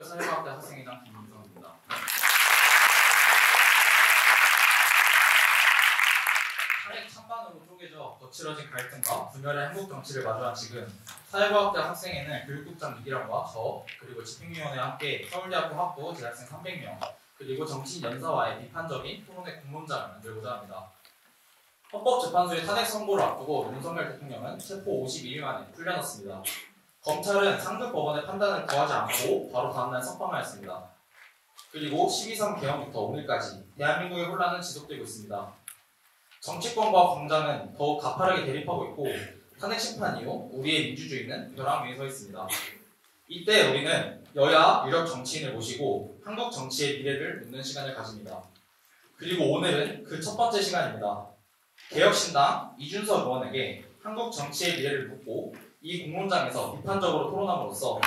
사회과학대 학생회장 김민성입니다. 탄핵 찬반으로 쪼개져 거칠어진 갈등과 분열의 한국 정치를 마주한 지금 사회과학대 학생회는 교육국장 이기람과 저 그리고 집행위원회와 함께 서울대학교 학부 재학생 300명 그리고 정치인연사와의 비판적인 토론회 공론장을 만들고자 합니다. 헌법재판소의 탄핵 선고를 앞두고 윤석열 대통령은 체포 51일 만에 풀려났습니다. 검찰은 상급 법원의 판단을 구하지 않고 바로 다음날 석방하였습니다. 그리고 12.3 개헌부터 오늘까지 대한민국의 혼란은 지속되고 있습니다. 정치권과 광장은 더욱 가파르게 대립하고 있고 탄핵 심판 이후 우리의 민주주의는 벼랑 위에 서 있습니다. 이때 우리는 여야 유력 정치인을 모시고 한국 정치의 미래를 묻는 시간을 가집니다. 그리고 오늘은 그 첫 번째 시간입니다. 개혁신당 이준석 의원에게 한국 정치의 미래를 묻고 이 공론장에서 비판적으로 토론함으로써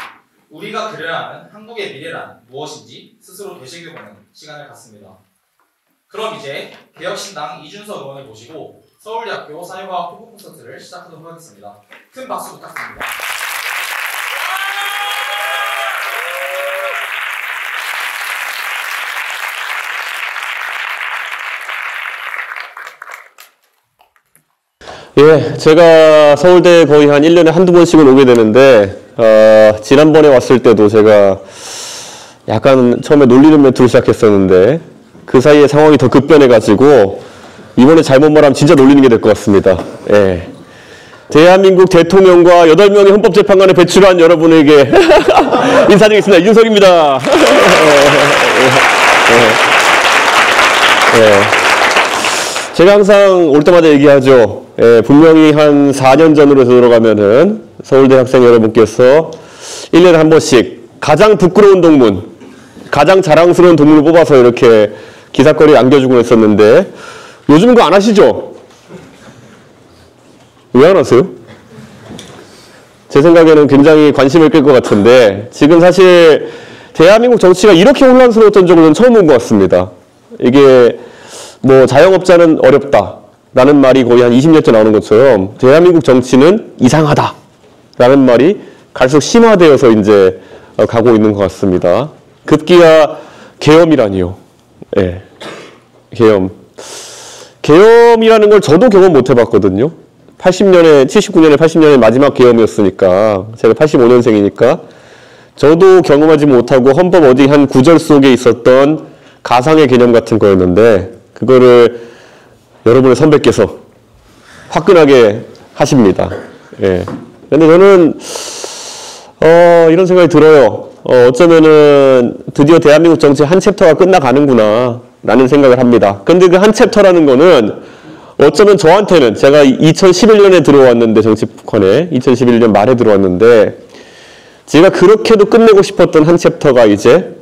우리가 그려야 하는 한국의 미래란 무엇인지 스스로 되새겨보는 시간을 갖습니다. 그럼 이제 개혁신당 이준석 의원을 모시고 서울대학교 사회과학 토크 콘서트를 시작하도록 하겠습니다. 큰 박수 부탁드립니다. 예, 제가 서울대 거의 한 1년에 한두 번씩은 오게 되는데 지난번에 왔을 때도 제가 약간 처음에 놀리는 멘트로 시작했었는데 그 사이에 상황이 더 급변해가지고 이번에 잘못 말하면 진짜 놀리는 게 될 것 같습니다. 예. 대한민국 대통령과 8명의 헌법재판관에 배출한 여러분에게 인사드리겠습니다. 이준석입니다. 제가 항상 올 때마다 얘기하죠. 분명히 한 4년 전으로 들어가면은 서울대 학생 여러분께서 1년에 한 번씩 가장 부끄러운 동문, 가장 자랑스러운 동문을 뽑아서 이렇게 기사거리에 안겨주고 했었는데 요즘 그거 안 하시죠? 왜 안 하세요? 제 생각에는 굉장히 관심을 끌 것 같은데 지금 사실 대한민국 정치가 이렇게 혼란스러웠던 적은 처음 본 것 같습니다. 이게 뭐 자영업자는 어렵다 라는 말이 거의 한 20년째 나오는 것처럼 대한민국 정치는 이상하다 라는 말이 갈수록 심화되어서 이제 가고 있는 것 같습니다. 급기야 계엄이라니요. 예. 계엄이라는 걸 저도 경험 못 해봤거든요. 79년에 80년에 마지막 계엄이었으니까 제가 85년생이니까 저도 경험하지 못하고 헌법 어디 한 구절 속에 있었던 가상의 개념 같은 거였는데 그거를 여러분의 선배께서 화끈하게 하십니다. 예. 근데 저는 이런 생각이 들어요. 어쩌면은 드디어 대한민국 정치의 한 챕터가 끝나가는구나 라는 생각을 합니다. 근데 그 한 챕터라는 거는 어쩌면 저한테는 제가 2011년에 들어왔는데 정치권에 2011년 말에 들어왔는데 제가 그렇게도 끝내고 싶었던 한 챕터가 이제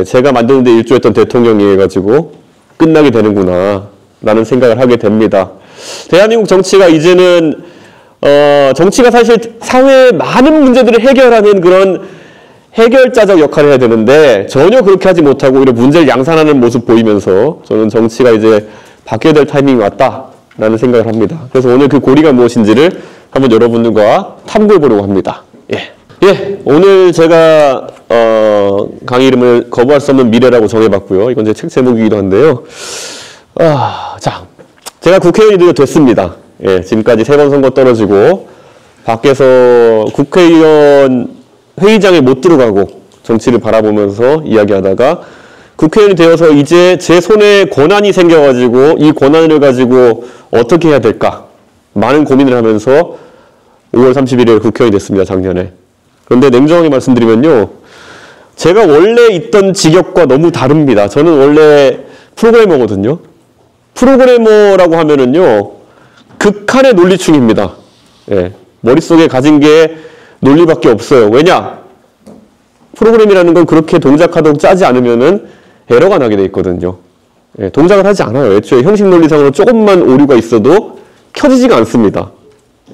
제가 만드는데 일조했던 대통령이 해가지고 끝나게 되는구나 라는 생각을 하게 됩니다. 대한민국 정치가 이제는 정치가 사실 사회의 많은 문제들을 해결하는 그런 해결자적 역할을 해야 되는데 전혀 그렇게 하지 못하고 오히려 문제를 양산하는 모습 보이면서 저는 정치가 이제 바뀌어야 될 타이밍이 왔다라는 생각을 합니다. 그래서 오늘 그 고리가 무엇인지를 한번 여러분들과 탐구해 보려고 합니다. 예, 오늘 제가 강의 이름을 거부할 수 없는 미래라고 정해봤고요. 이건 제 책 제목이기도 한데요. 자, 제가 국회의원이 됐습니다. 예, 지금까지 3번 선거 떨어지고 밖에서 국회의원 회의장에 못 들어가고 정치를 바라보면서 이야기하다가 국회의원이 되어서 이제 제 손에 권한이 생겨가지고 이 권한을 가지고 어떻게 해야 될까 많은 고민을 하면서 5월 31일 국회의원이 됐습니다. 작년에. 그런데 냉정하게 말씀드리면요. 제가 원래 있던 직역과 너무 다릅니다. 저는 원래 프로그래머거든요. 프로그래머라고 하면은요. 극한의 논리충입니다. 예, 머릿속에 가진 게 논리밖에 없어요. 왜냐? 프로그램이라는 건 그렇게 동작하도록 짜지 않으면은 에러가 나게 돼 있거든요. 예, 동작을 하지 않아요. 애초에 형식 논리상으로 조금만 오류가 있어도 켜지지가 않습니다.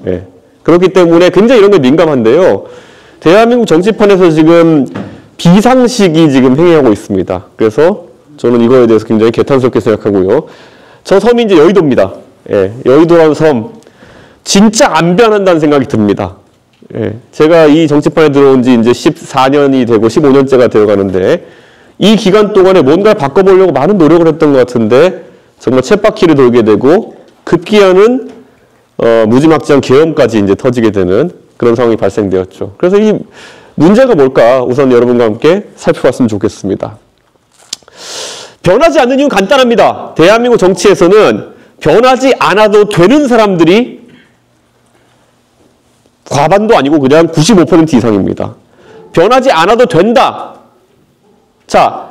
예, 그렇기 때문에 굉장히 이런 게 민감한데요. 대한민국 정치판에서 지금 비상식이 지금 행해하고 있습니다. 그래서 저는 이거에 대해서 굉장히 개탄스럽게 생각하고요. 저 섬이 이제 여의도입니다. 예, 여의도라는 섬 진짜 안 변한다는 생각이 듭니다. 예, 제가 이 정치판에 들어온 지 이제 14년이 되고 15년째가 되어 가는데 이 기간 동안에 뭔가를 바꿔보려고 많은 노력을 했던 것 같은데 정말 쳇바퀴를 돌게 되고 급기야는 무지막지한 계엄까지 이제 터지게 되는 그런 상황이 발생되었죠. 그래서 이 문제가 뭘까 우선 여러분과 함께 살펴봤으면 좋겠습니다. 변하지 않는 이유는 간단합니다. 대한민국 정치에서는 변하지 않아도 되는 사람들이 과반도 아니고 그냥 95% 이상입니다. 변하지 않아도 된다. 자,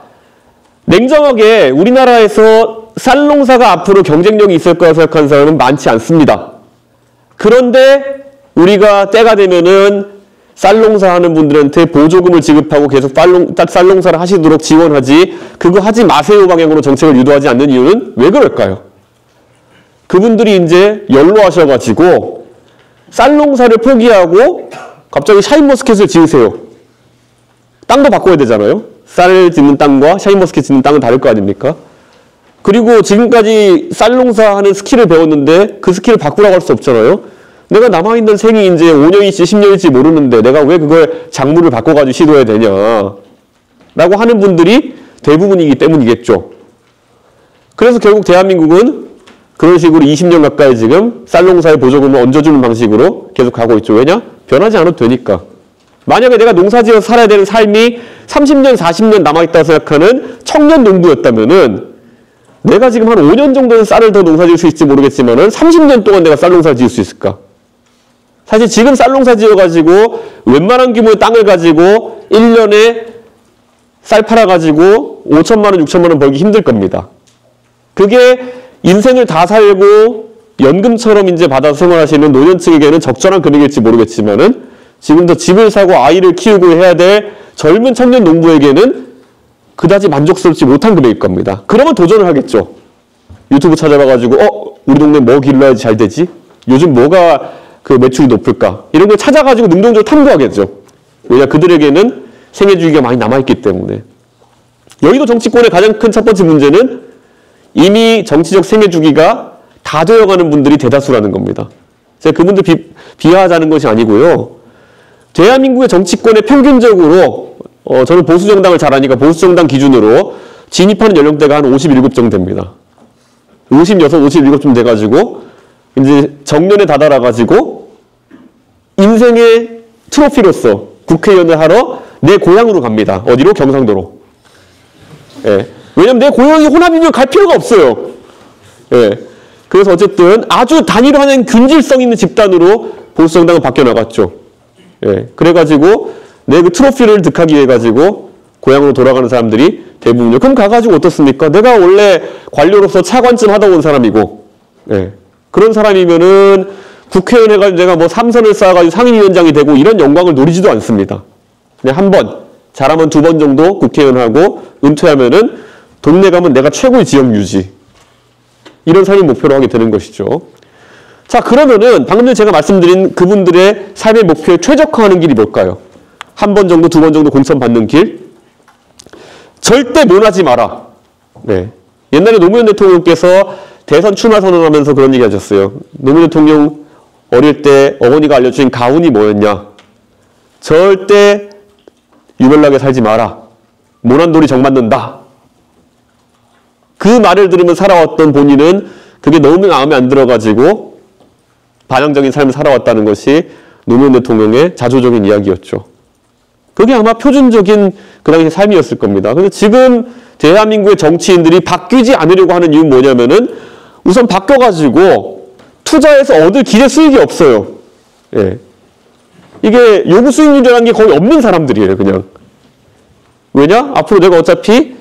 냉정하게 우리나라에서 쌀농사가 앞으로 경쟁력이 있을 거라 생각하는 사람은 많지 않습니다. 그런데 우리가 때가 되면은 쌀농사 하는 분들한테 보조금을 지급하고 계속 쌀농사를 하시도록 지원하지 그거 하지 마세요 방향으로 정책을 유도하지 않는 이유는 왜 그럴까요? 그분들이 이제 연로하셔가지고 쌀농사를 포기하고 갑자기 샤인머스켓을 지으세요. 땅도 바꿔야 되잖아요. 쌀 짓는 땅과 샤인머스켓 짓는 땅은 다를 거 아닙니까? 그리고 지금까지 쌀농사하는 스킬을 배웠는데 그 스킬을 바꾸라고 할 수 없잖아요. 내가 남아있는 생이 이제 5년일지 10년일지 모르는데 내가 왜 그걸 작물을 바꿔가지고 시도해야 되냐 라고 하는 분들이 대부분이기 때문이겠죠. 그래서 결국 대한민국은 그런 식으로 20년 가까이 지금 쌀농사의 보조금을 얹어주는 방식으로 계속 가고 있죠. 왜냐? 변하지 않아도 되니까. 만약에 내가 농사지어서 살아야 되는 삶이 30년, 40년 남아있다고 생각하는 청년 농부였다면은 내가 지금 한 5년 정도는 쌀을 더 농사 지을 수 있을지 모르겠지만은 30년 동안 내가 쌀농사를 지을 수 있을까? 사실 지금 쌀농사 지어가지고 웬만한 규모의 땅을 가지고 1년에 쌀 팔아가지고 5천만 원, 6천만 원 벌기 힘들 겁니다. 그게 인생을 다 살고 연금처럼 이제 받아서 생활하시는 노년층에게는 적절한 금액일지 모르겠지만은 지금도 집을 사고 아이를 키우고 해야 될 젊은 청년 농부에게는 그다지 만족스럽지 못한 금액일 겁니다. 그러면 도전을 하겠죠. 유튜브 찾아봐가지고 우리 동네 뭐 길러야지 잘 되지? 요즘 뭐가 그 매출이 높을까? 이런 걸 찾아가지고 능동적으로 탐구하겠죠. 왜냐 그들에게는 생애주기가 많이 남아있기 때문에. 여의도 정치권의 가장 큰 첫 번째 문제는 이미 정치적 생애주기가 다 되어가는 분들이 대다수라는 겁니다. 제가 그분들 비하하자는 것이 아니고요. 대한민국의 정치권에 평균적으로 저는 보수정당을 잘 아니까 보수정당 기준으로 진입하는 연령대가 한 57 정도 됩니다. 56, 57쯤 돼가지고 이제 정년에 다다라가지고 인생의 트로피로서 국회의원을 하러 내 고향으로 갑니다. 어디로? 경상도로. 예. 왜냐면 내 고향이 호남이면 갈 필요가 없어요. 예. 그래서 어쨌든 아주 단일화된 균질성 있는 집단으로 보수정당은 바뀌어 나갔죠. 예. 그래가지고 내 그 트로피를 득하기 위해 가지고 고향으로 돌아가는 사람들이 대부분이요. 그럼 가가지고 어떻습니까? 내가 원래 관료로서 차관쯤 하다 온 사람이고, 예. 그런 사람이면은 국회의원 해가지고 내가 뭐 3선을 쌓아가지고 상임위원장이 되고 이런 영광을 노리지도 않습니다. 그냥 한 번, 잘하면 2번 정도 국회의원 하고 은퇴하면은 동네 가면 내가 최고의 지역 유지. 이런 삶을 목표로 하게 되는 것이죠. 자, 그러면은 방금 전에 제가 말씀드린 그분들의 삶의 목표에 최적화하는 길이 뭘까요? 한 번 정도, 2번 정도 공천 받는 길. 절대 모나지 마라. 네. 옛날에 노무현 대통령께서 대선 출마 선언하면서 그런 얘기 하셨어요. 노무현 대통령 어릴 때 어머니가 알려주신 가훈이 뭐였냐? 절대 유별나게 살지 마라. 모난돌이 정맞는다. 그 말을 들으면 살아왔던 본인은 그게 너무 마음에 안 들어가지고 반항적인 삶을 살아왔다는 것이 노무현 대통령의 자조적인 이야기였죠. 그게 아마 표준적인 그 당시 삶이었을 겁니다. 근데 지금 대한민국의 정치인들이 바뀌지 않으려고 하는 이유는 뭐냐면은 우선 바뀌어가지고 투자해서 얻을 기대 수익이 없어요. 예. 이게 요구 수익률이라는 게 거의 없는 사람들이에요, 그냥. 왜냐? 앞으로 내가 어차피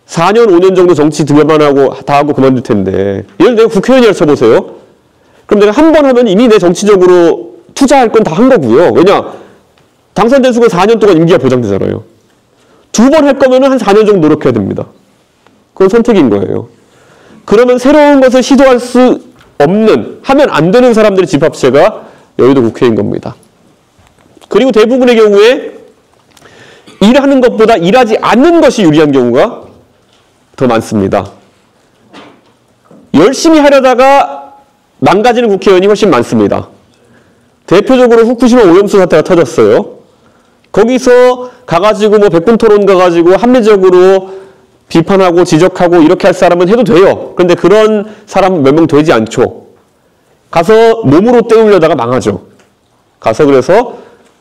4년, 5년 정도 정치 들여만하고 다 하고 그만둘 텐데. 예를 들어 내가 국회의원이라 쳐보세요. 그럼 내가 한 번 하면 이미 내 정치적으로 투자할 건 다 한 거고요. 왜냐? 당선된 순간 4년 동안 임기가 보장되잖아요. 2번 할 거면 한 4년 정도 노력해야 됩니다. 그건 선택인 거예요. 그러면 새로운 것을 시도할 수 없는, 하면 안 되는 사람들의 집합체가 여의도 국회인 겁니다. 그리고 대부분의 경우에 일하는 것보다 일하지 않는 것이 유리한 경우가 더 많습니다. 열심히 하려다가 망가지는 국회의원이 훨씬 많습니다. 대표적으로 후쿠시마 오염수 사태가 터졌어요. 거기서 가가지고 뭐 백분토론 가가지고 합리적으로 비판하고 지적하고 이렇게 할 사람은 해도 돼요. 그런데 그런 사람은 몇 명 되지 않죠. 가서 몸으로 때우려다가 망하죠. 가서 그래서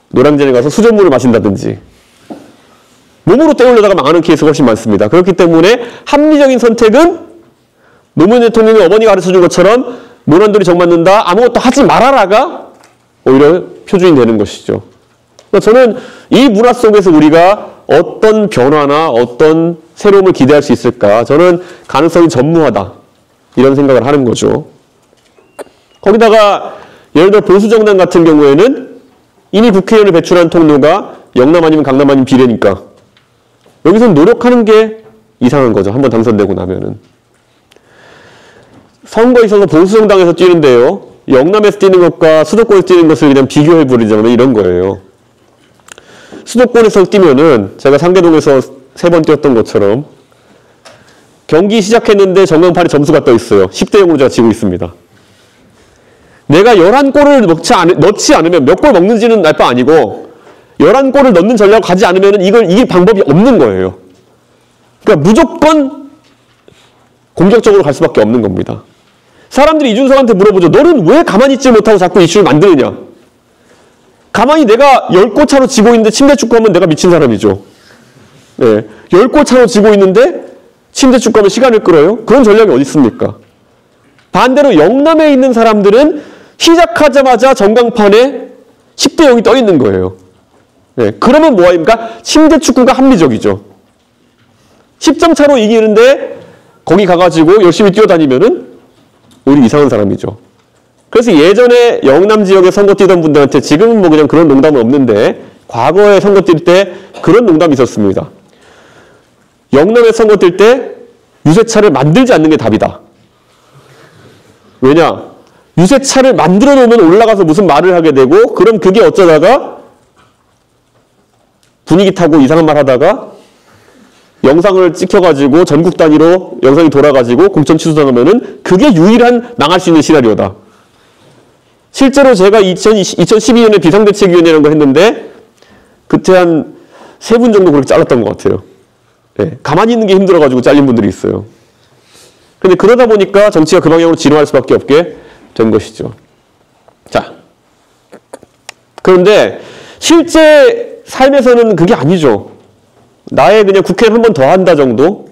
노량진에 가서 수돗물을 마신다든지 몸으로 때우려다가 망하는 케이스가 훨씬 많습니다. 그렇기 때문에 합리적인 선택은 노무현 대통령이 어머니가 가르쳐준 것처럼 논란들이 정맞는다. 아무것도 하지 말아라가 오히려 표준이 되는 것이죠. 그러니까 저는 이 문화 속에서 우리가 어떤 변화나 어떤 새로움을 기대할 수 있을까? 저는 가능성이 전무하다. 이런 생각을 하는 거죠. 거기다가 예를 들어 보수정당 같은 경우에는 이미 국회의원을 배출한 통로가 영남 아니면 강남 아니면 비례니까 여기서는 노력하는 게 이상한 거죠. 한번 당선되고 나면은. 선거에 있어서 보수정당에서 뛰는데요. 영남에서 뛰는 것과 수도권에서 뛰는 것을 그냥 비교해버리자면 이런 거예요. 수도권에서 뛰면은 제가 상계동에서 3번 뛰었던 것처럼 경기 시작했는데 전광판에 점수가 떠 있어요. 10대 0으로 제가 지고 있습니다. 내가 11골을 넣지 않으면 몇 골 먹는지는 알 바 아니고 11골을 넣는 전략을 가지 않으면 이걸 이길 방법이 없는 거예요. 그러니까 무조건 공격적으로 갈 수밖에 없는 겁니다. 사람들이 이준석한테 물어보죠. 너는 왜 가만히 있지 못하고 자꾸 이슈를 만드느냐. 가만히 내가 10골 차로 지고 있는데 침대 축구하면 내가 미친 사람이죠. 네. 10골 차로 지고 있는데 침대 축구하면 시간을 끌어요? 그런 전략이 어디 있습니까? 반대로 영남에 있는 사람들은 시작하자마자 전광판에 10대 0이 떠 있는 거예요. 네. 그러면 뭐합니까? 침대 축구가 합리적이죠. 10점 차로 이기는데 거기 가가지고 열심히 뛰어다니면은 우리 이상한 사람이죠. 그래서 예전에 영남 지역에 선거 뛰던 분들한테 지금은 뭐 그냥 그런 농담은 없는데 과거에 선거 뛸 때 그런 농담이 있었습니다. 영남에 선거 뛸 때 유세차를 만들지 않는 게 답이다. 왜냐? 유세차를 만들어 놓으면 올라가서 무슨 말을 하게 되고 그럼 그게 어쩌다가 분위기 타고 이상한 말 하다가 영상을 찍혀가지고 전국 단위로 영상이 돌아가지고 공천 취소당하면은 그게 유일한 망할 수 있는 시나리오다. 실제로 제가 2012년에 비상대책위원회라는 거 했는데 그때 한 3분 정도 그렇게 잘랐던 것 같아요. 네, 가만히 있는 게 힘들어가지고 잘린 분들이 있어요. 근데 그러다 보니까 정치가 그 방향으로 진화할 수밖에 없게 된 것이죠. 자, 그런데 실제 삶에서는 그게 아니죠. 나의 그냥 국회를 한 번 더 한다 정도가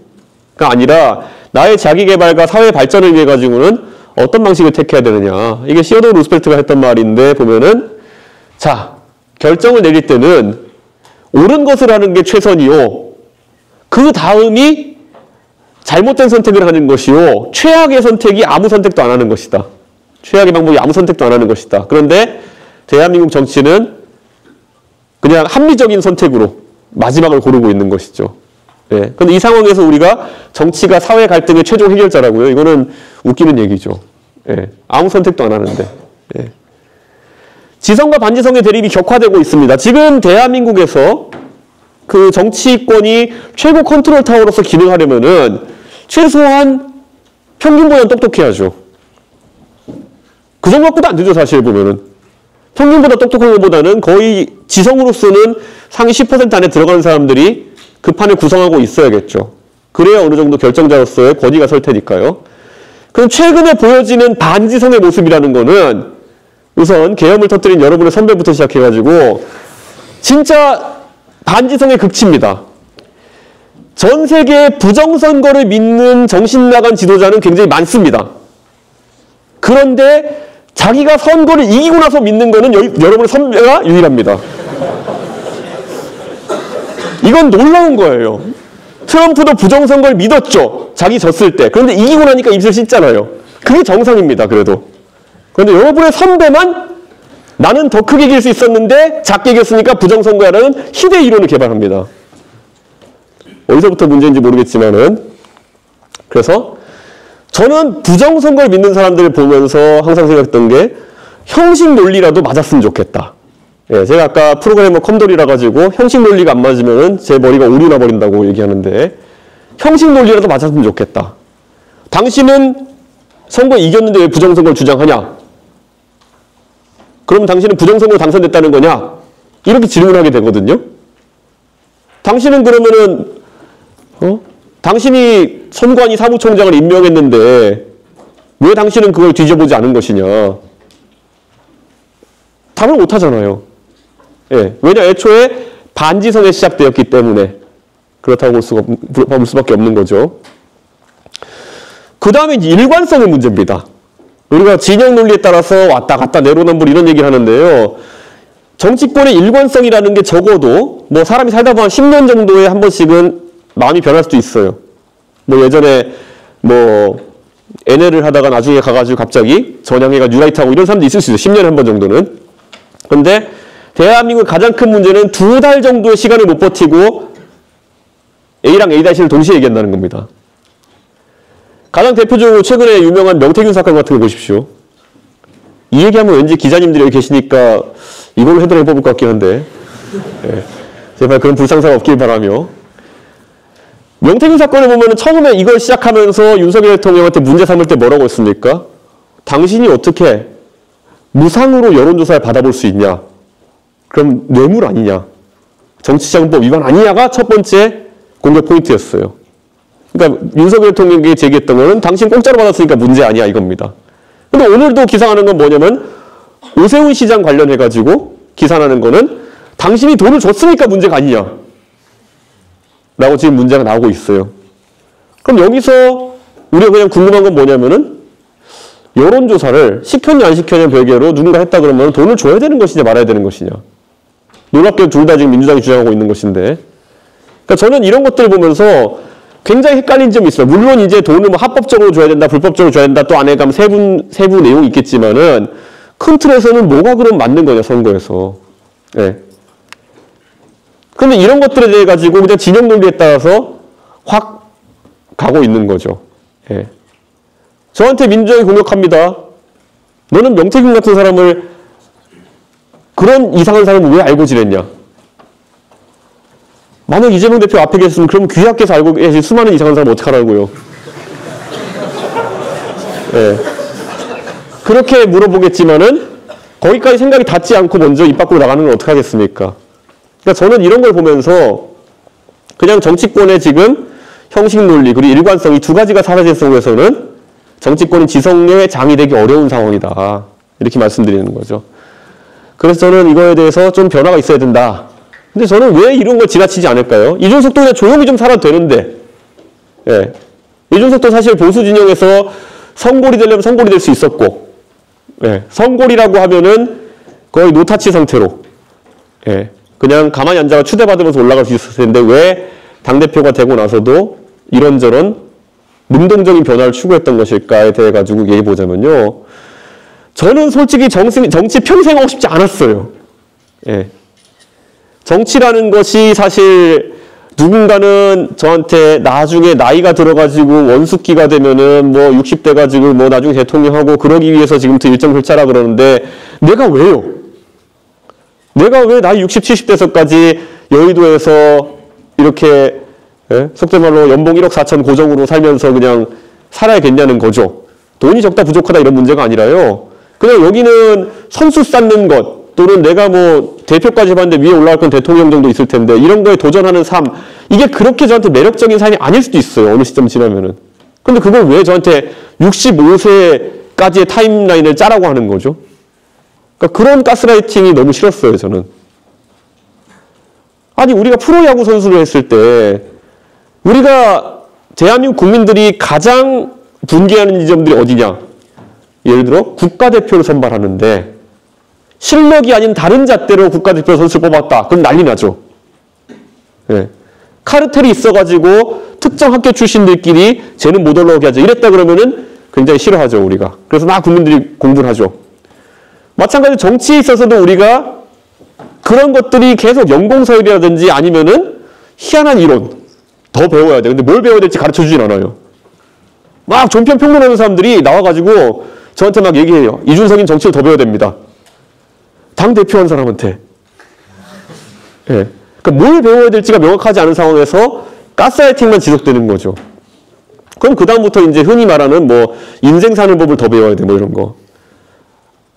아니라 나의 자기개발과 사회 발전을 위해 가지고는 어떤 방식을 택해야 되느냐. 이게 시어도어 루스펠트가 했던 말인데 보면은 자, 결정을 내릴 때는 옳은 것을 하는 게 최선이요. 그 다음이 잘못된 선택을 하는 것이요. 최악의 선택이 아무 선택도 안 하는 것이다. 최악의 방법이 아무 선택도 안 하는 것이다. 그런데 대한민국 정치는 그냥 합리적인 선택으로 마지막을 고르고 있는 것이죠. 예. 근데 이 상황에서 우리가 정치가 사회 갈등의 최종 해결자라고요. 이거는 웃기는 얘기죠. 예. 아무 선택도 안 하는데. 예. 지성과 반지성의 대립이 격화되고 있습니다. 지금 대한민국에서 그 정치권이 최고 컨트롤 타워로서 기능하려면은 최소한 평균보다는 똑똑해야죠. 그 정도보다 안 되죠, 사실 보면은. 평균보다 똑똑한 것보다는 거의 지성으로서는 상위 10% 안에 들어가는 사람들이 그 판을 구성하고 있어야겠죠. 그래야 어느 정도 결정자로서의 권위가 설 테니까요. 그럼 최근에 보여지는 반지성의 모습이라는 거는 우선 계엄을 터뜨린 여러분의 선배부터 시작해가지고 진짜 반지성의 극치입니다. 전 세계의 부정선거를 믿는 정신나간 지도자는 굉장히 많습니다. 그런데 자기가 선거를 이기고 나서 믿는 거는 여러분의 선배가 유일합니다. 이건 놀라운 거예요. 트럼프도 부정선거를 믿었죠. 자기 졌을 때. 그런데 이기고 나니까 입술 씻잖아요. 그게 정상입니다. 그래도. 그런데 여러분의 선배만 나는 더 크게 이길 수 있었는데 작게 이겼으니까 부정선거야라는 희대 이론을 개발합니다. 어디서부터 문제인지 모르겠지만은 그래서 저는 부정선거를 믿는 사람들을 보면서 항상 생각했던 게 형식 논리라도 맞았으면 좋겠다. 예, 제가 아까 프로그래머 컴돌이라 가지고 형식 논리가 안 맞으면 제 머리가 오류 나버린다고 얘기하는데 형식 논리라도 맞았으면 좋겠다. 당신은 선거 이겼는데 왜 부정선거를 주장하냐? 그럼 당신은 부정선거로 당선됐다는 거냐? 이렇게 질문하게 되거든요. 당신은 그러면은 당신이 선관위 사무총장을 임명했는데 왜 당신은 그걸 뒤져보지 않은 것이냐? 답을 못 하잖아요. 예. 왜냐, 애초에 반지성에 시작되었기 때문에 그렇다고 볼 수밖에 없는 거죠. 그 다음에 일관성의 문제입니다. 우리가 진영 논리에 따라서 왔다 갔다 내로남불 이런 얘기를 하는데요. 정치권의 일관성이라는 게 적어도 뭐 사람이 살다 보면 10년 정도에 한 번씩은 마음이 변할 수도 있어요. 뭐 예전에 뭐 NL을 하다가 나중에 가가지고 갑자기 전향해가 뉴라이트하고 이런 사람도 있을 수 있어요. 10년에 한 번 정도는. 근데 대한민국의 가장 큰 문제는 2달 정도의 시간을 못 버티고 A랑 A-를 동시에 얘기한다는 겁니다. 가장 대표적으로 최근에 유명한 명태균 사건 같은 거 보십시오. 이 얘기하면 왠지 기자님들이 여기 계시니까 이걸로 헤드를 해볼 것 같긴 한데 예. 제발 그런 불상사가 없길 바라며 명태균 사건을 보면 처음에 이걸 시작하면서 윤석열 대통령한테 문제 삼을 때 뭐라고 했습니까? 당신이 어떻게 무상으로 여론조사를 받아볼 수 있냐? 그럼 뇌물 아니냐? 정치자금법 위반 아니냐가 첫 번째 공격 포인트였어요. 그러니까 윤석열 대통령에게 제기했던 거는 당신 공짜로 받았으니까 문제 아니야 이겁니다. 근데 오늘도 기사하는 건 뭐냐면 오세훈 시장 관련해가지고 기사하는 거는 당신이 돈을 줬으니까 문제가 아니냐 라고 지금 문제가 나오고 있어요. 그럼 여기서 우리가 그냥 궁금한 건 뭐냐면은 여론조사를 시켰냐 안 시켰냐 별개로 누군가 했다 그러면 돈을 줘야 되는 것이냐 말아야 되는 것이냐. 놀랍게도 둘 다 지금 민주당이 주장하고 있는 것인데 그러니까 저는 이런 것들을 보면서 굉장히 헷갈린 점이 있어요. 물론 이제 돈을 뭐 합법적으로 줘야 된다, 불법적으로 줘야 된다, 또 안에 가면 세부 내용이 있겠지만은 큰 틀에서는 뭐가 그럼 맞는 거냐, 선거에서. 예. 그런데 이런 것들에 대해 가지고 그냥 진영 논리에 따라서 확 가고 있는 거죠. 예. 저한테 민주당이 공격합니다. 너는 명태균 같은 사람을 그런 이상한 사람을 왜 알고 지냈냐? 만약 이재명 대표 앞에 계셨으면 그럼 귀하께서 알고 계신 수많은 이상한 사람 어떡하라고요? 예. 그렇게 물어보겠지만은 거기까지 생각이 닿지 않고 먼저 입 밖으로 나가는 건 어떡하겠습니까? 그러니까 저는 이런 걸 보면서 그냥 정치권의 지금 형식 논리 그리고 일관성 이 두 가지가 사라진 속에서는 정치권은 지성의 장이 되기 어려운 상황이다. 이렇게 말씀드리는 거죠. 그래서 저는 이거에 대해서 좀 변화가 있어야 된다. 근데 저는 왜 이런 걸 지나치지 않을까요? 이준석도 그냥 조용히 좀 살아도 되는데. 예. 이준석도 사실 보수 진영에서 성골이 되려면 성골이 될 수 있었고, 예. 성골이라고 하면은 거의 노타치 상태로, 예. 그냥 가만히 앉아가 추대받으면서 올라갈 수 있었을 텐데 왜 당대표가 되고 나서도 이런저런 능동적인 변화를 추구했던 것일까에 대해 가지고 얘기해보자면요. 저는 솔직히 정치 평생 하고 싶지 않았어요. 예. 정치라는 것이 사실 누군가는 저한테 나중에 나이가 들어가지고 원숙기가 되면은 뭐 60대 가지고 뭐 나중에 대통령하고 그러기 위해서 지금부터 일정 펼쳐라 그러는데 내가 왜요? 내가 왜 나이 60, 70대서까지 여의도에서 이렇게 예? 속된 말로 연봉 1억 4천 고정으로 살면서 그냥 살아야겠냐는 거죠. 돈이 적다 부족하다 이런 문제가 아니라요. 그냥 여기는 선수 쌓는 것 또는 내가 뭐 대표까지 해봤는데 위에 올라갈 건 대통령 정도 있을 텐데 이런 거에 도전하는 삶 이게 그렇게 저한테 매력적인 삶이 아닐 수도 있어요. 어느 시점 지나면은. 근데 그걸 왜 저한테 65세까지의 타임라인을 짜라고 하는 거죠? 그러니까 그런 가스라이팅이 너무 싫었어요. 저는. 아니 우리가 프로야구 선수를 했을 때 우리가 대한민국 국민들이 가장 분개하는 지점들이 어디냐? 예를 들어 국가대표를 선발하는데 실력이 아닌 다른 잣대로 국가대표 선수를 뽑았다. 그럼 난리 나죠. 예. 카르텔이 있어가지고 특정 학교 출신들끼리 쟤는 못 올라오게 하죠. 이랬다 그러면은 굉장히 싫어하죠, 우리가. 그래서 막 국민들이 공부를 하죠. 마찬가지로 정치에 있어서도 우리가 그런 것들이 계속 연공서열이라든지 아니면은 희한한 이론 더 배워야 돼. 근데 뭘 배워야 될지 가르쳐 주진 않아요. 막 종편 평론하는 사람들이 나와가지고 저한테 막 얘기해요. 이준석인 정치를 더 배워야 됩니다. 당대표한 사람한테. 예. 그러니까 뭘 배워야 될지가 명확하지 않은 상황에서 가스라이팅만 지속되는 거죠. 그럼 그다음부터 이제 흔히 말하는 뭐 인생 사는 법을 더 배워야 돼 뭐 이런 거.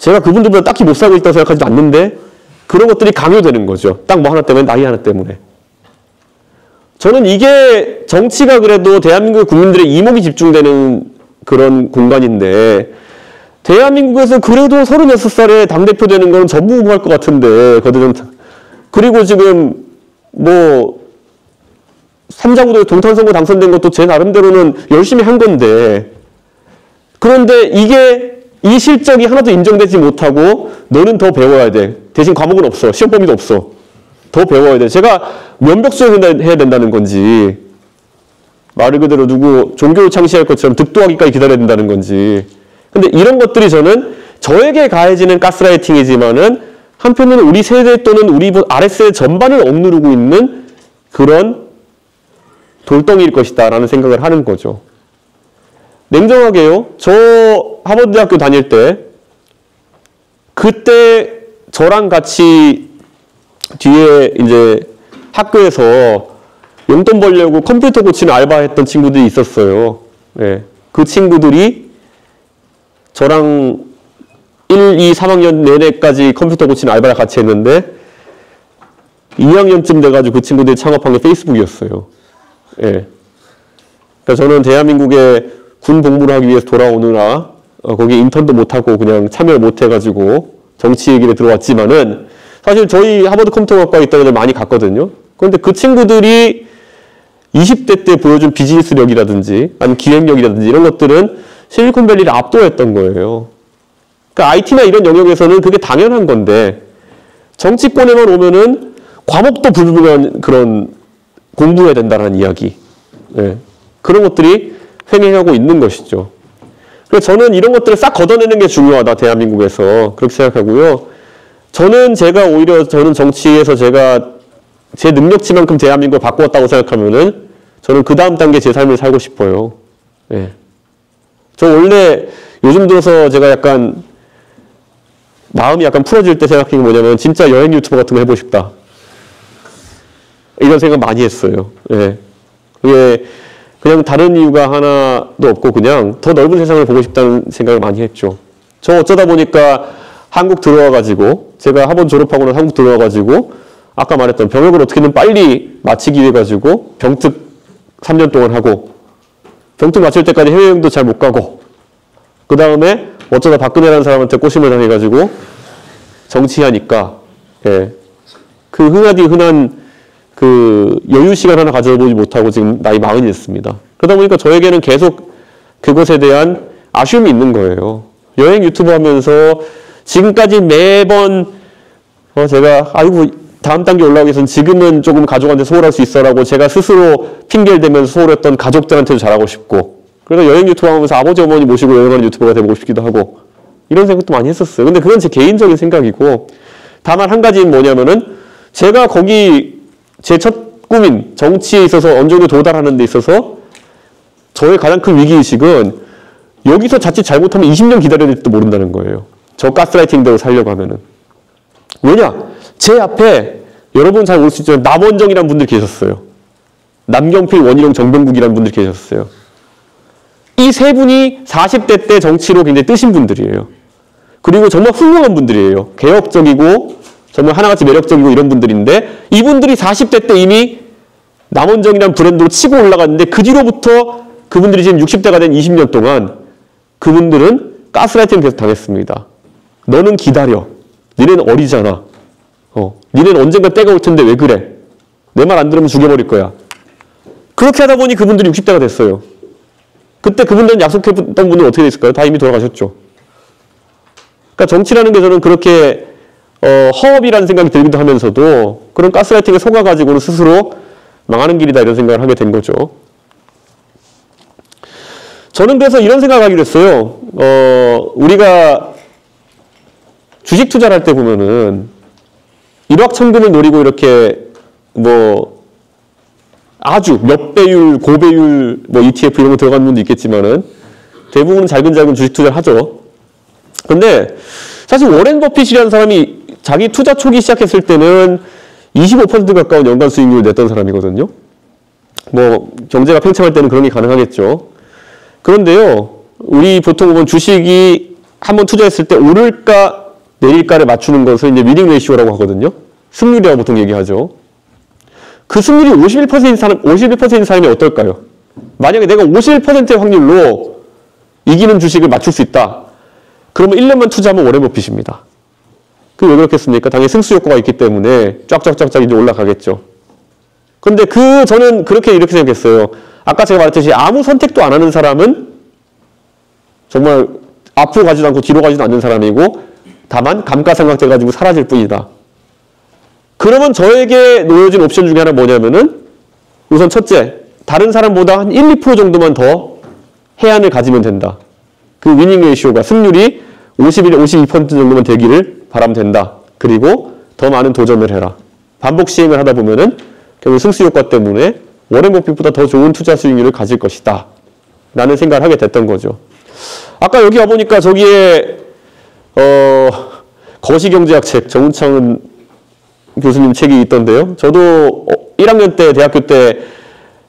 제가 그분들보다 딱히 못 살고 있다고 생각하지도 않는데 그런 것들이 강요되는 거죠. 딱 뭐 하나 때문에, 나이 하나 때문에. 저는 이게 정치가 그래도 대한민국 국민들의 이목이 집중되는 그런 공간인데 대한민국에서 그래도 36살에 당대표 되는 건 전무후무할 것 같은데 그리고 지금 뭐 3자 구도에 동탄선거 당선된 것도 제 나름대로는 열심히 한 건데 그런데 이 실적이 하나도 인정되지 못하고 너는 더 배워야 돼. 대신 과목은 없어. 시험 범위도 없어. 더 배워야 돼. 제가 면벽 수행해야 된다는 건지 말 그대로 누구 종교를 창시할 것처럼 득도하기까지 기다려야 된다는 건지 근데 이런 것들이 저에게 가해지는 가스라이팅이지만은 한편으로는 우리 세대 또는 우리 아랫세대 전반을 억누르고 있는 그런 돌덩이일 것이다 라는 생각을 하는 거죠. 냉정하게요. 저 하버드대학교 다닐 때 그때 저랑 같이 뒤에 이제 학교에서 용돈 벌려고 컴퓨터 고치는 알바했던 친구들이 있었어요. 네. 그 친구들이 저랑 1, 2, 3학년 내내까지 컴퓨터 고치는 알바를 같이 했는데 2학년쯤 돼가지고 그 친구들이 창업한 게 페이스북이었어요. 예. 그러니까 저는 대한민국에 군 복무를 하기 위해서 돌아오느라 거기 인턴도 못하고 그냥 참여를 못해가지고 정치 얘기에 들어왔지만은 사실 저희 하버드 컴퓨터학과에 있던 애들 많이 갔거든요. 그런데 그 친구들이 20대 때 보여준 비즈니스력이라든지 아니면 기획력이라든지 이런 것들은 실리콘밸리를 압도했던 거예요. 그러니까 IT나 이런 영역에서는 그게 당연한 건데 정치권에만 오면은 과목도 불분명한 그런 공부해야 된다는 이야기. 네. 그런 것들이 횡행하고 있는 것이죠. 그래서 저는 이런 것들을 싹 걷어내는 게 중요하다. 대한민국에서. 그렇게 생각하고요. 저는 정치에서 제가 제 능력치만큼 대한민국을 바꾸었다고 생각하면은 저는 그 다음 단계 제 삶을 살고 싶어요. 네. 저 원래 요즘 들어서 제가 약간 마음이 약간 풀어질 때 생각한 게 뭐냐면 진짜 여행 유튜버 같은 거 해보고 싶다. 이런 생각 많이 했어요. 예. 그게 그냥 다른 이유가 하나도 없고 그냥 더 넓은 세상을 보고 싶다는 생각을 많이 했죠. 저 어쩌다 보니까 한국 들어와가지고 제가 학원 졸업하고는 한국 들어와가지고 아까 말했던 병역을 어떻게든 빨리 마치기 위해 가지고 병특 3년 동안 하고 병특 마칠 때까지 해외여행도 잘 못 가고 그 다음에 어쩌다 박근혜라는 사람한테 꼬심을 당해가지고 정치하니까 예. 그 흔한 그 여유 시간 하나 가져보지 못하고 지금 나이 40이 됐습니다. 그러다 보니까 저에게는 계속 그것에 대한 아쉬움이 있는 거예요. 여행 유튜브 하면서 지금까지 매번 제가 아이고 다음 단계 올라오기 위해서는 지금은 조금 가족한테 소홀할 수 있어라고 제가 스스로 핑계를 대면서 소홀했던 가족들한테도 잘하고 싶고 그래서 여행 유튜브 하면서 아버지 어머니 모시고 여행하는 유튜버가 되고 싶기도 하고 이런 생각도 많이 했었어요. 근데 그건 제 개인적인 생각이고 다만 한 가지는 뭐냐면은 제가 거기 제 첫 꿈인 정치에 있어서 어느 정도 도달하는 데 있어서 저의 가장 큰 위기의식은 여기서 자칫 잘못하면 20년 기다려야 될지도 모른다는 거예요. 저 가스라이팅대로 살려고 하면은. 왜냐? 제 앞에 여러분 잘 모를 수 있지만 남원정이라는 분들 계셨어요. 남경필, 원희룡, 정병국이라는 분들 계셨어요. 이 세 분이 40대 때 정치로 굉장히 뜨신 분들이에요. 그리고 정말 훌륭한 분들이에요. 개혁적이고 정말 하나같이 매력적이고 이런 분들인데 이분들이 40대 때 이미 남원정이라는 브랜드로 치고 올라갔는데 그 뒤로부터 그분들이 지금 60대가 된 20년 동안 그분들은 가스라이팅을 계속 당했습니다. 너는 기다려. 니네는 어리잖아. 니네는 언젠가 때가 올 텐데 왜 그래? 내 말 안 들으면 죽여버릴 거야. 그렇게 하다 보니 그분들이 60대가 됐어요. 그때 그분들은 약속했던 분들은 어떻게 됐을까요? 다 이미 돌아가셨죠. 그러니까 정치라는 게 저는 그렇게 허업이라는 생각이 들기도 하면서도 그런 가스라이팅에 속아가지고는 스스로 망하는 길이다 이런 생각을 하게 된 거죠. 저는 그래서 이런 생각을 하기로 했어요. 우리가 주식 투자를 할 때 보면은 일확천금을 노리고 이렇게 뭐 아주 몇 배율, 고배율 뭐 ETF 이런 거 들어가는 분도 있겠지만은 대부분은 잘근잘근 주식 투자를 하죠. 근데 사실 워렌 버핏이라는 사람이 자기 투자 초기 시작했을 때는 25% 가까운 연간 수익률을 냈던 사람이거든요. 뭐 경제가 팽창할 때는 그런 게 가능하겠죠. 그런데요, 우리 보통 보면 주식이 한번 투자했을 때 오를까 내릴까를 맞추는 것을 이제 위닝 레이시오라고 하거든요. 승률이라고 보통 얘기하죠. 그 승률이 51%인 사람이 어떨까요? 만약에 내가 51%의 확률로 이기는 주식을 맞출 수 있다. 그러면 1년만 투자하면 워렌 버핏입니다. 그게 왜 그렇겠습니까? 당연히 승수 효과가 있기 때문에 쫙쫙쫙쫙 이제 올라가겠죠. 근데 저는 이렇게 생각했어요. 아까 제가 말했듯이 아무 선택도 안 하는 사람은 정말 앞으로 가지도 않고 뒤로 가지도 않는 사람이고 다만 감가상각돼가지고 사라질 뿐이다. 그러면 저에게 놓여진 옵션 중에 하나 뭐냐면은 우선 첫째, 다른 사람보다 한 1, 2% 정도만 더 해안을 가지면 된다. 그 위닝 레이시오가 승률이 51, 52% 정도만 되기를 바라면 된다. 그리고 더 많은 도전을 해라. 반복 시행을 하다 보면은 결국 승수 효과 때문에 워렌 버핏보다 더 좋은 투자 수익률을 가질 것이다. 라는 생각을 하게 됐던 거죠. 아까 여기 와보니까 저기에 거시경제학 책, 정운창 교수님 책이 있던데요. 저도 1학년 때, 대학교 때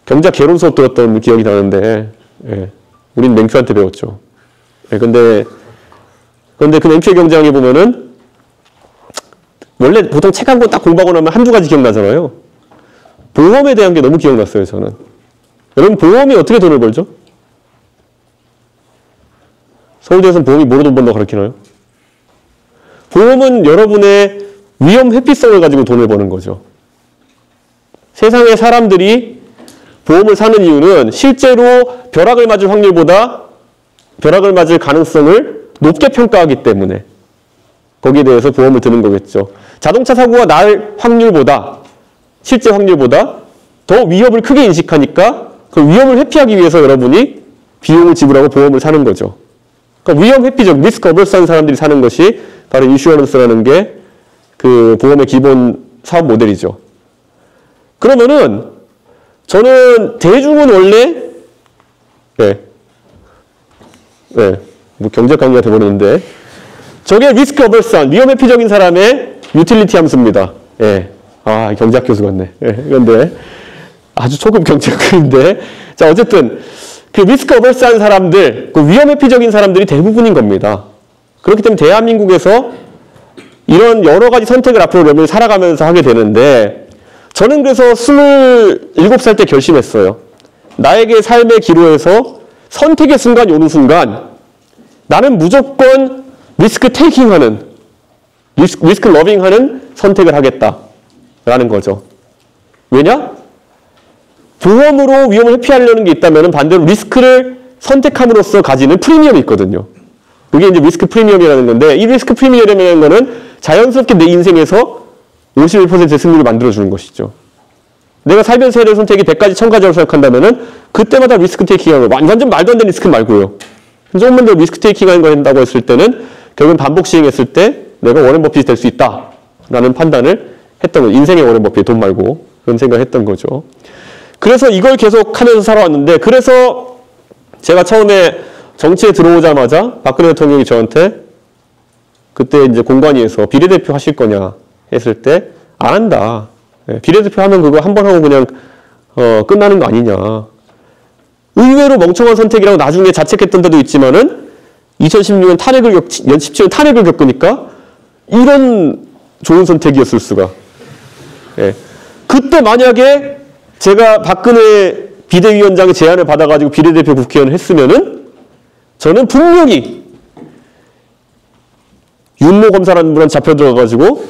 경제학 개론 수업 들었던 기억이 나는데, 예, 우린 맹큐한테 배웠죠. 예, 근데 그 맹큐의 경제학에 보면은 원래 보통 책 한 권 딱 공부하고 나면 한두 가지 기억나잖아요. 보험에 대한 게 너무 기억났어요, 저는. 여러분, 보험이 어떻게 돈을 벌죠? 서울대에서는 보험이 뭐로 돈 번다고 가르치나요? 보험은 여러분의 위험 회피성을 가지고 돈을 버는 거죠. 세상의 사람들이 보험을 사는 이유는 실제로 벼락을 맞을 확률보다 벼락을 맞을 가능성을 높게 평가하기 때문에 거기에 대해서 보험을 드는 거겠죠. 자동차 사고가 날 확률보다 실제 확률보다 더 위협을 크게 인식하니까 그 위험을 회피하기 위해서 여러분이 비용을 지불하고 보험을 사는 거죠. 그러니까 위험 회피적 리스크 어버스한 사람들이 사는 것이 바로 인슈어런스라는 게 그 보험의 기본 사업 모델이죠. 그러면은 저는 대중은 원래 뭐 경제 강의가 돼버리는데 저게 리스크 어버스한 위험 회피적인 사람의 유틸리티 함수입니다. 예. 아, 경제학 교수 같네. 예. 그런데 아주 초급 경제학인데 자 어쨌든 그 리스크 어버스한 사람들, 그 위험 회피적인 사람들이 대부분인 겁니다. 그렇기 때문에 대한민국에서 이런 여러 가지 선택을 앞으로 여러분이 살아가면서 하게 되는데 저는 그래서 27살 때 결심했어요. 나에게 삶의 기로에서 선택의 순간이 오는 순간 나는 무조건 리스크 테이킹하는, 리스크 러빙하는 선택을 하겠다라는 거죠. 왜냐? 보험으로 위험을 회피하려는 게 있다면 반대로 리스크를 선택함으로써 가지는 프리미엄이 있거든요. 그게 이제 리스크 프리미엄이라는 건데 이 리스크 프리미엄이라는 거는 자연스럽게 내 인생에서 51%의 승률을 만들어주는 것이죠. 내가 살면서 해야 될 선택이 100가지, 1000가지라고 생각한다면은 그때마다 리스크 테이킹하는 거, 완전 말도 안 되는 리스크 말고요. 조금만 더 리스크 테이킹하는 거 한다고 했을 때는 결국은 반복 시행했을 때 내가 워렌 버핏이 될 수 있다라는 판단을 했던 거죠. 인생의 워렌 버핏, 돈 말고 그런 생각을 했던 거죠. 그래서 이걸 계속 하면서 살아왔는데 그래서 제가 처음에 정치에 들어오자마자 박근혜 대통령이 저한테 그때 이제 공관위에서 비례대표 하실 거냐 했을 때 안 한다. 비례대표 하면 그거 한 번 하고 그냥 끝나는 거 아니냐. 의외로 멍청한 선택이라고 나중에 자책했던 데도 있지만은 2016년 17년 탄핵을 겪으니까 이런 좋은 선택이었을 수가. 예. 그때 만약에 제가 박근혜 비대위원장의 제안을 받아가지고 비례대표 국회의원을 했으면은 저는 분명히 윤모 검사라는 분한테 잡혀 들어가가지고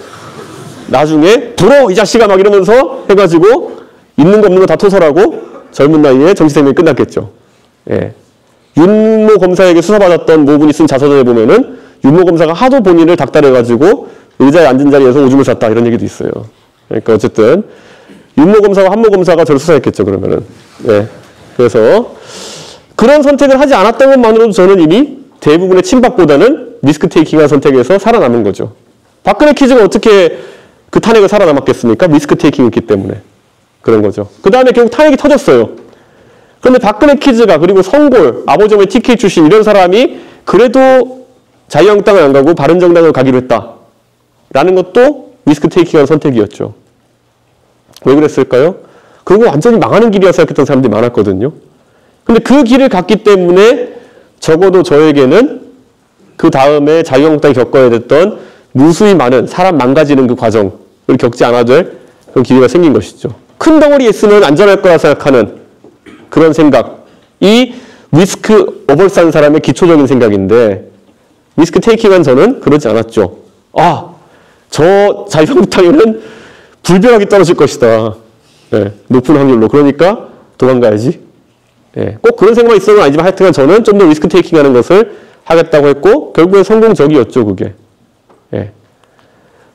나중에 불어 이 자식아 막 이러면서 해가지고 있는 거 없는 거 다 토설하고 젊은 나이에 정치 생명이 끝났겠죠. 예. 윤모 검사에게 수사받았던 모분이 쓴 자서전에 보면은 윤모 검사가 하도 본인을 닥달해가지고 의자에 앉은 자리에서 오줌을 쌌다 이런 얘기도 있어요. 그러니까 어쨌든 윤모 검사와 한모 검사가 저를 수사했겠죠 그러면은. 예. 그래서 그런 선택을 하지 않았던 것만으로도 저는 이미 대부분의 친박보다는 리스크 테이킹한 선택에서 살아남은 거죠. 박근혜 키즈가 어떻게 그 탄핵을 살아남았겠습니까? 리스크 테이킹이었기 때문에. 그런 거죠. 그 다음에 결국 탄핵이 터졌어요. 그런데 박근혜 키즈가 그리고 성골, 아버지의 TK 출신 이런 사람이 그래도 자유한국당을 안 가고 바른정당을 가기로 했다. 라는 것도 리스크 테이킹한 선택이었죠. 왜 그랬을까요? 그거 완전히 망하는 길이라 생각했던 사람들이 많았거든요. 근데 그 길을 갔기 때문에 적어도 저에게는 그 다음에 자유한국당이 겪어야 됐던 무수히 많은 사람 망가지는 그 과정을 겪지 않아도 될 그런 기회가 생긴 것이죠. 큰 덩어리에 있으면 안전할 거라 생각하는 그런 생각이 리스크 어벌스한 사람의 기초적인 생각인데 리스크 테이킹한 저는 그러지 않았죠. 아, 저 자유한국당에는 불벼락이 떨어질 것이다. 네, 높은 확률로. 그러니까 도망가야지. 네, 꼭 그런 생각만 있어서는 아니지만 하여튼간 저는 좀 더 리스크 테이킹하는 것을 하겠다고 했고 결국엔 성공적이었죠. 그게. 네.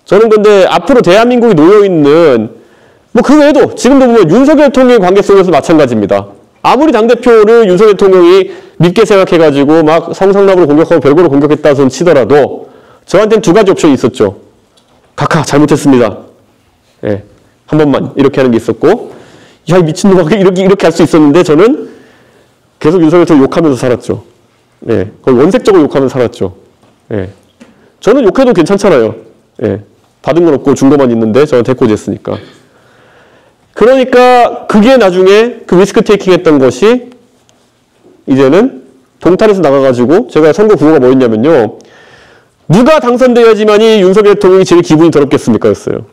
저는 근데 앞으로 대한민국이 놓여있는 뭐 그 외에도 지금도 보면 윤석열 대통령의 관계 속에서 마찬가지입니다. 아무리 당대표를 윤석열 대통령이 믿게 생각해가지고 막 성상납으로 공격하고 별거로 공격했다 손 치더라도 저한테는 두 가지 옵션이 있었죠. 각하 잘못했습니다. 예, 한 번만 이렇게 하는 게 있었고 야 이 미친놈아 이렇게 할 수 있었는데 저는 계속 윤석열 대통령 욕하면서 살았죠. 예, 거의 원색적으로 욕하면서 살았죠. 예, 저는 욕해도 괜찮잖아요. 예, 받은 건 없고 준 것만 있는데 저한테 해코지했으니까. 그러니까 그게 나중에 그 리스크 테이킹 했던 것이 이제는 동탄에서 나가가지고 제가 선거 구호가 뭐였냐면요. 누가 당선돼야지만이 윤석열 대통령이 제일 기분이 더럽겠습니까? 였어요.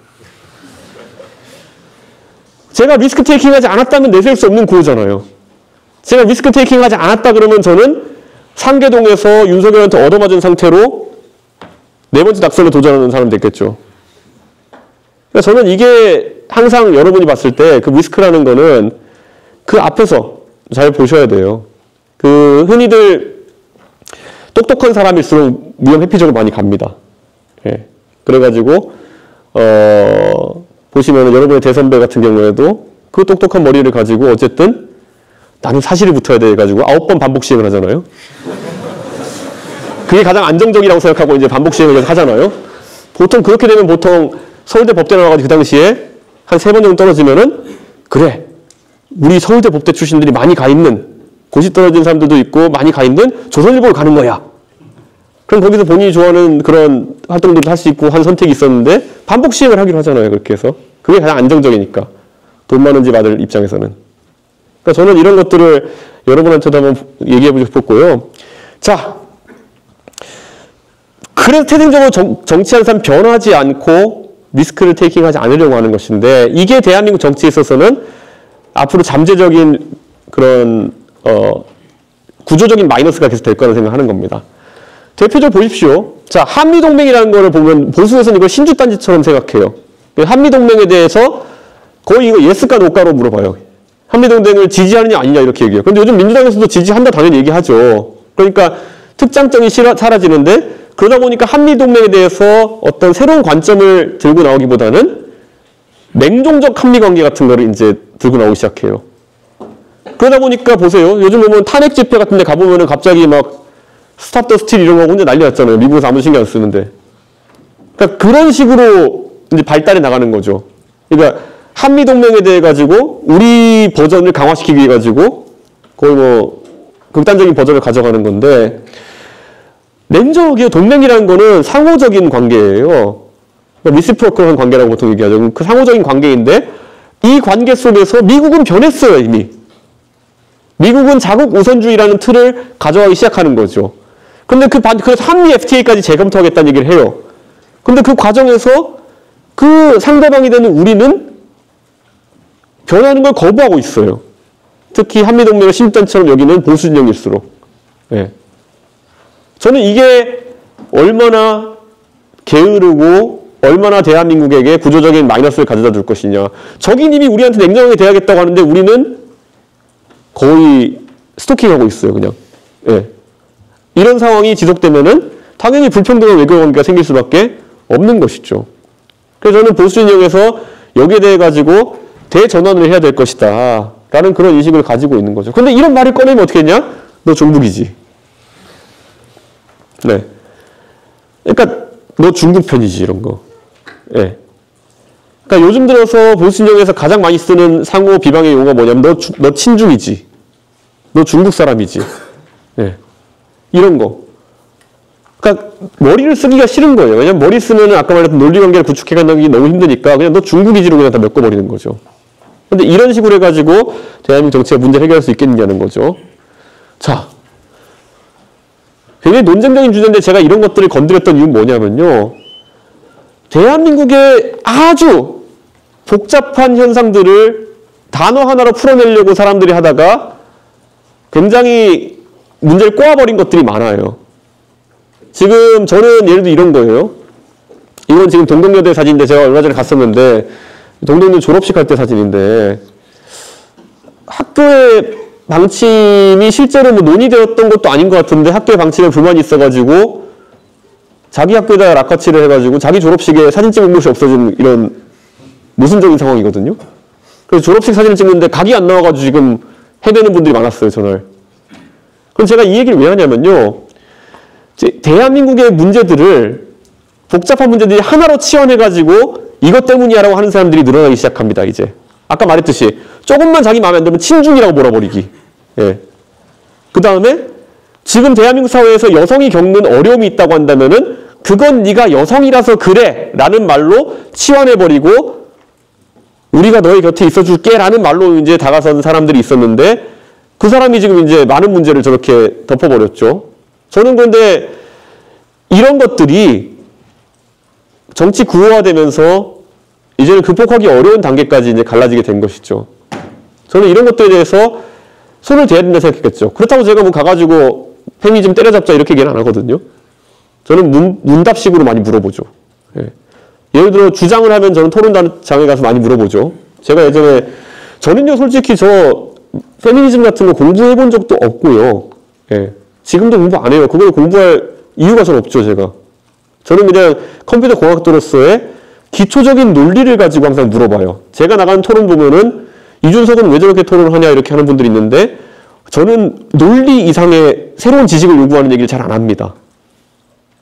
제가 리스크 테이킹 하지 않았다면 내세울 수 없는 구호잖아요. 제가 리스크 테이킹 하지 않았다 그러면 저는 상계동에서 윤석열한테 얻어맞은 상태로 네 번째 낙선에 도전하는 사람이 됐겠죠. 그러니까 저는 이게 항상 여러분이 봤을 때 그 리스크라는 거는 그 앞에서 잘 보셔야 돼요. 그 흔히들 똑똑한 사람일수록 위험 회피적으로 많이 갑니다. 예. 그래가지고 보시면 여러분의 대선배 같은 경우에도 그 똑똑한 머리를 가지고 어쨌든 나는 사실을 붙어야 돼 가지고 9번 반복 시행을 하잖아요. 그게 가장 안정적이라고 생각하고 이제 반복 시행을 하잖아요. 보통 그렇게 되면 보통 서울대 법대 나와가지고 그 당시에 한 3번 정도 떨어지면은 그래 우리 서울대 법대 출신들이 많이 가 있는 고시 떨어진 사람들도 있고 많이 가 있는 조선일보를 가는 거야. 그럼 거기서 본인이 좋아하는 그런 활동들도 할 수 있고 한 선택이 있었는데 반복 시행을 하기로 하잖아요. 그렇게 해서. 그게 가장 안정적이니까. 돈 많은 집 아들 입장에서는. 그러니까 저는 이런 것들을 여러분한테도 한번 얘기해보고 싶었고요. 자, 그래서 태생적으로 정치하는 사람 변하지 않고 리스크를 테이킹하지 않으려고 하는 것인데 이게 대한민국 정치에 있어서는 앞으로 잠재적인 그런 구조적인 마이너스가 계속 될 거라는 생각을 하는 겁니다. 대표적으로 보십시오. 자, 한미동맹이라는 거를 보면 보수에서는 이걸 신주단지처럼 생각해요. 한미동맹에 대해서 거의 이거 예스가 노가로 물어봐요. 한미동맹을 지지하느냐 아니냐 이렇게 얘기해요. 근데 요즘 민주당에서도 지지한다 당연히 얘기하죠. 그러니까 특장점이 사라지는데 그러다 보니까 한미동맹에 대해서 어떤 새로운 관점을 들고 나오기보다는 냉동적 한미관계 같은 거를 이제 들고 나오기 시작해요. 그러다 보니까 보세요. 요즘 보면 탄핵 집회 같은 데 가보면은 갑자기 막 스탑 더 스틸 이런 거 혼자 난리 났잖아요. 미국에서 아무 신경 안 쓰는데. 그러니까 그런 식으로 이제 발달해 나가는 거죠. 그러니까 한미동맹에 대해 가지고 우리 버전을 강화시키기 위해 가지고 거의 뭐 극단적인 버전을 가져가는 건데 냉정하게 동맹이라는 거는 상호적인 관계예요. 리시프로컬한 관계라고 보통 얘기하죠. 그 상호적인 관계인데 이 관계 속에서 미국은 변했어요, 이미. 미국은 자국 우선주의라는 틀을 가져가기 시작하는 거죠. 근데 그래서 한미 FTA까지 재검토하겠다는 얘기를 해요. 근데 그 과정에서 그 상대방이 되는 우리는 변하는 걸 거부하고 있어요. 특히 한미동맹을 신단처럼 여기는 보수 진영일수록. 네. 저는 이게 얼마나 게으르고 얼마나 대한민국에게 구조적인 마이너스를 가져다 줄 것이냐. 적인님이 우리한테 냉정하게 대하겠다고 하는데 우리는 거의 스토킹하고 있어요, 그냥. 예. 이런 상황이 지속되면은 당연히 불평등한 외교관계가 생길 수밖에 없는 것이죠. 그래서 저는 보수 진영에서 여기에 대해 가지고 대전환을 해야 될 것이다. 라는 그런 인식을 가지고 있는 거죠. 근데 이런 말을 꺼내면 어떻게 했냐? 너 종북이지. 네. 그러니까 너 중국 편이지, 이런 거. 예. 그러니까 요즘 들어서 보수 진영에서 가장 많이 쓰는 상호 비방의 용어가 뭐냐면 너 친중이지. 너 중국 사람이지. 예. 이런 거. 그러니까 머리를 쓰기가 싫은 거예요. 왜냐면 머리 쓰면은 아까 말했던 논리관계를 구축해가는 게 너무 힘드니까 그냥 너 중국이지로 그냥 다 메꿔버리는 거죠. 근데 이런 식으로 해가지고 대한민국 정치가 문제를 해결할 수 있겠느냐는 거죠. 자. 굉장히 논쟁적인 주제인데 제가 이런 것들을 건드렸던 이유는 뭐냐면요. 대한민국의 아주 복잡한 현상들을 단어 하나로 풀어내려고 사람들이 하다가 굉장히 문제를 꼬아버린 것들이 많아요. 지금 저는 예를 들어 이런 거예요. 이건 지금 동덕여대 사진인데 제가 얼마 전에 갔었는데 동덕여대 졸업식 할 때 사진인데 학교의 방침이 실제로 뭐 논의되었던 것도 아닌 것 같은데 학교의 방침에 불만이 있어가지고 자기 학교에다가 락커치를 해가지고 자기 졸업식에 사진 찍은 곳이 없어진 이런 모순적인 상황이거든요. 그래서 졸업식 사진을 찍는데 각이 안 나와가지고 지금 해내는 분들이 많았어요, 전날. 그럼 제가 이 얘기를 왜 하냐면요. 대한민국의 문제들을 복잡한 문제들이 하나로 치환해가지고 이것 때문이야라고 하는 사람들이 늘어나기 시작합니다, 이제. 아까 말했듯이 조금만 자기 마음에 안 들면 친중이라고 몰아버리기. 예. 그 다음에 지금 대한민국 사회에서 여성이 겪는 어려움이 있다고 한다면은 그건 네가 여성이라서 그래 라는 말로 치환해버리고 우리가 너의 곁에 있어줄게 라는 말로 이제 다가선 사람들이 있었는데 그 사람이 지금 이제 많은 문제를 저렇게 덮어버렸죠. 저는 그런데 이런 것들이 정치 구호화되면서 이제는 극복하기 어려운 단계까지 이제 갈라지게 된 것이죠. 저는 이런 것들에 대해서 손을 대야 된다 생각했겠죠. 그렇다고 제가 뭐 가가지고 페미니즘 때려잡자 이렇게 얘기는 안 하거든요. 저는 문답식으로 많이 물어보죠. 예. 예를 들어 주장을 하면 저는 토론장에 가서 많이 물어보죠. 제가 예전에 저는요 솔직히 저 페미니즘 같은 거 공부해 본 적도 없고요. 예. 지금도 공부 안 해요. 그걸 공부할 이유가 전 없죠, 제가. 저는 그냥 컴퓨터 공학도로서의 기초적인 논리를 가지고 항상 물어봐요. 제가 나가는 토론 보면은 이준석은 왜 저렇게 토론을 하냐 이렇게 하는 분들이 있는데 저는 논리 이상의 새로운 지식을 요구하는 얘기를 잘 안 합니다.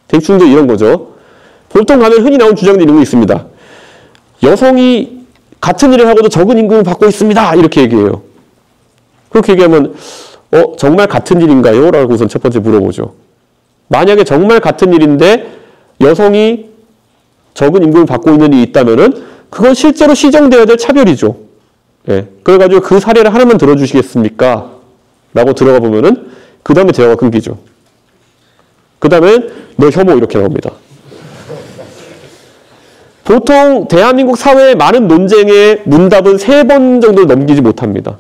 대충도 이런 거죠. 보통 가면 흔히 나온 주장들이 이런 거 있습니다. 여성이 같은 일을 하고도 적은 임금을 받고 있습니다. 이렇게 얘기해요. 그렇게 얘기하면 정말 같은 일인가요? 라고 우선 첫 번째 물어보죠. 만약에 정말 같은 일인데 여성이 적은 임금을 받고 있는 일이 있다면은 그건 실제로 시정되어야 될 차별이죠. 예. 그래가지고 그 사례를 하나만 들어주시겠습니까? 라고 들어가 보면은 그 다음에 대화가 끊기죠. 그 다음에 너 혐오 이렇게 나옵니다. 보통 대한민국 사회의 많은 논쟁의 문답은 3번 정도를 넘기지 못합니다.